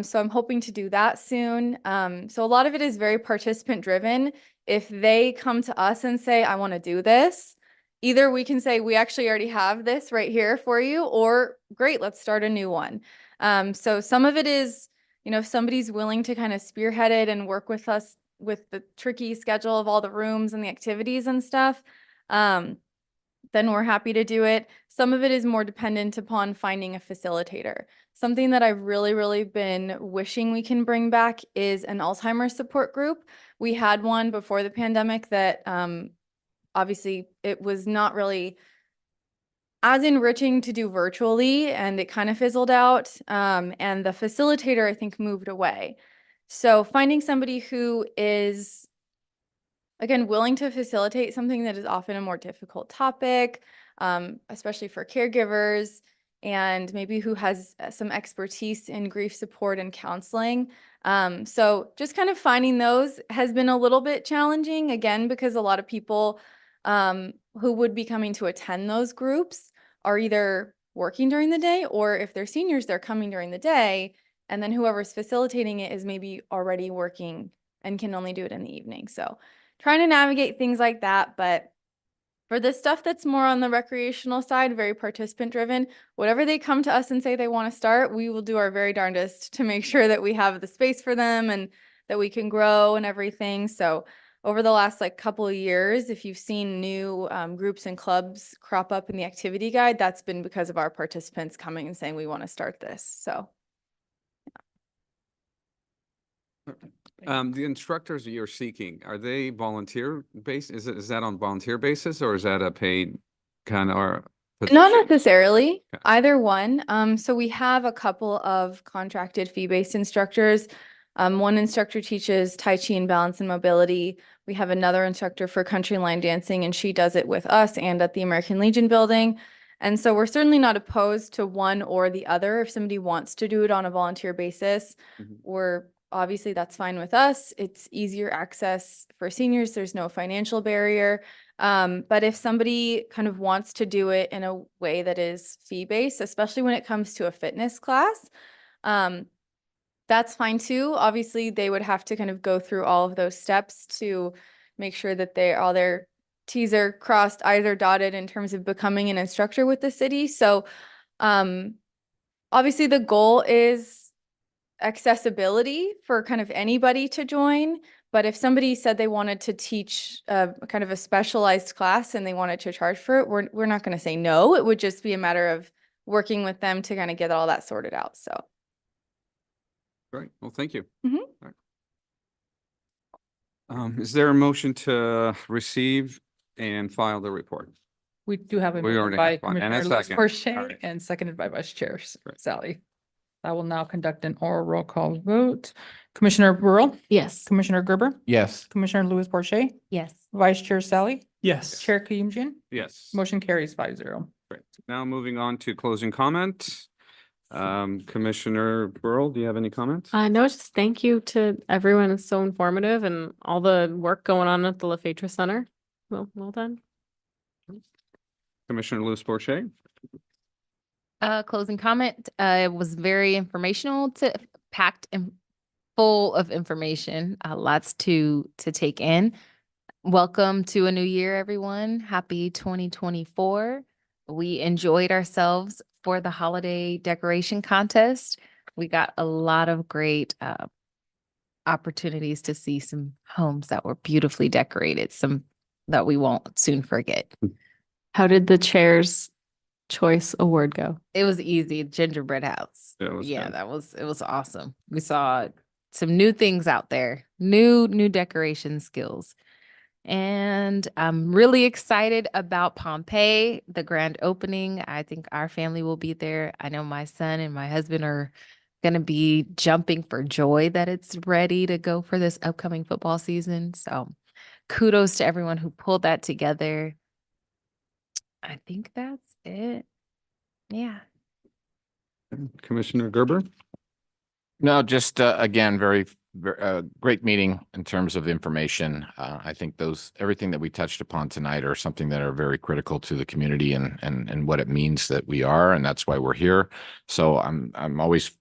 So I'm hoping to do that soon. So a lot of it is very participant driven. If they come to us and say, I want to do this, either we can say, we actually already have this right here for you, or great, let's start a new one. So some of it is, if somebody's willing to kind of spearhead it and work with us with the tricky schedule of all the rooms and the activities and stuff, then we're happy to do it. Some of it is more dependent upon finding a facilitator. Something that I've really, really been wishing we can bring back is an Alzheimer's support group. We had one before the pandemic that obviously it was not really as enriching to do virtually, and it kind of fizzled out. And the facilitator, I think, moved away. So finding somebody who is, again, willing to facilitate something that is often a more difficult topic, especially for caregivers, and maybe who has some expertise in grief support and counseling. So just kind of finding those has been a little bit challenging, again, because a lot of people who would be coming to attend those groups are either working during the day, or if they're seniors, they're coming during the day, and then whoever's facilitating it is maybe already working and can only do it in the evening. So trying to navigate things like that. But for the stuff that's more on the recreational side, very participant driven, whatever they come to us and say they want to start, we will do our very darndest to make sure that we have the space for them and that we can grow and everything. So over the last couple of years, if you've seen new groups and clubs crop up in the activity guide, that's been because of our participants coming and saying we want to start this. So The instructors you're seeking, are they volunteer based? Is that on volunteer basis, or is that a paid kind of, or? not necessarily, Okay. either one. So we have a couple of contracted fee-based instructors. One instructor teaches Tai Chi and balance and mobility. We have another instructor for country line dancing, and she does it with us and at the American Legion building. And so we're certainly not opposed to one or the other. If somebody wants to do it on a volunteer basis, obviously that's fine with us. It's easier access for seniors. There's no financial barrier. But if somebody kind of wants to do it in a way that is fee-based, especially when it comes to a fitness class, that's fine too. Obviously, they would have to kind of go through all of those steps to make sure that all their T's are crossed, I's are dotted in terms of becoming an instructor with the city. So obviously the goal is accessibility for kind of anybody to join. But if somebody said they wanted to teach kind of a specialized class and they wanted to charge for it, we're not going to say no. It would just be a matter of working with them to kind of get all that sorted out. So. Great. Well, thank you. Mhm. All right. Is there a motion to receive and file the report? We do have a We motion already by have one, and a Commissioner Lewis second. Porche All right. and seconded by Vice Chair Great. Sally. I will now conduct an oral roll call vote. Commissioner Burrell, Yes. Commissioner Gerber, Yes. Commissioner Lewis Porche, Yes. Vice Chair Sally, Yes. Chair Kayumjian. Yes. Motion carries 5-0. Great. Now moving on to closing comment. Commissioner Burrell, do you have any comments? No, just thank you to everyone. It's so informative and all the work going on at the LaFetra Center. Well done. Commissioner Lewis Porche? Closing comment, it was very informational, packed and full of information, lots to take in. Welcome to a new year, everyone. Happy 2024. We enjoyed ourselves for the holiday decoration contest. We got a lot of great opportunities to see some homes that were beautifully decorated, some that we won't soon forget. How did the chair's choice award go? It was easy, gingerbread house. It was Yeah, good. it was awesome. We saw some new things out there, new decoration skills. And I'm really excited about Pompeii, the grand opening. I think our family will be there. I know my son and my husband are going to be jumping for joy that it's ready to go for this upcoming football season. So kudos to everyone who pulled that together. I think that's it. Yeah. Commissioner Gerber? No, just again, very great meeting in terms of information. I think everything that we touched upon tonight are something that are very critical to the community and what it means that we are, and that's why we're here. So I'm always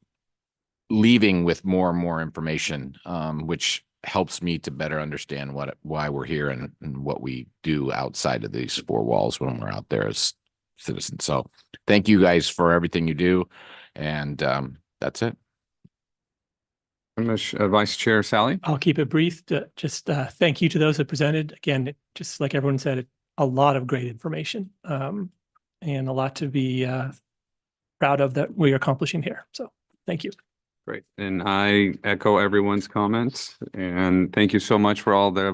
leaving with more and more information, which helps me to better understand why we're here and what we do outside of these four walls when we're out there as citizens. So thank you guys for everything you do. And that's it. Vice Chair Sally? I'll keep it brief. Just thank you to those that presented. Again, just like everyone said, a lot of great information and a lot to be proud of that we're accomplishing here. So thank you. Great. And I echo everyone's comments and thank you so much for all the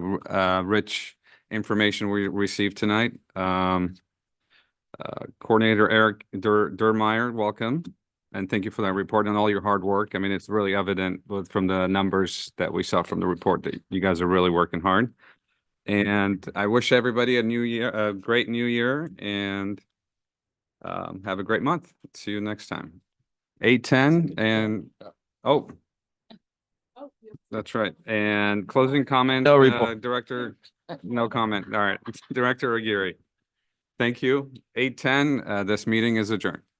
rich information we received tonight. Coordinator Eric Dermeyer, welcome. And thank you for that report and all your hard work. I mean, it's really evident from the numbers that we saw from the report that you guys are really working hard. And I wish everybody a great new year and have a great month. See you next time. 8:10 and oh, that's right. And closing comment, No report. Director, no comment. All right, Director Aguirre. Thank you. 8:10, this meeting is adjourned.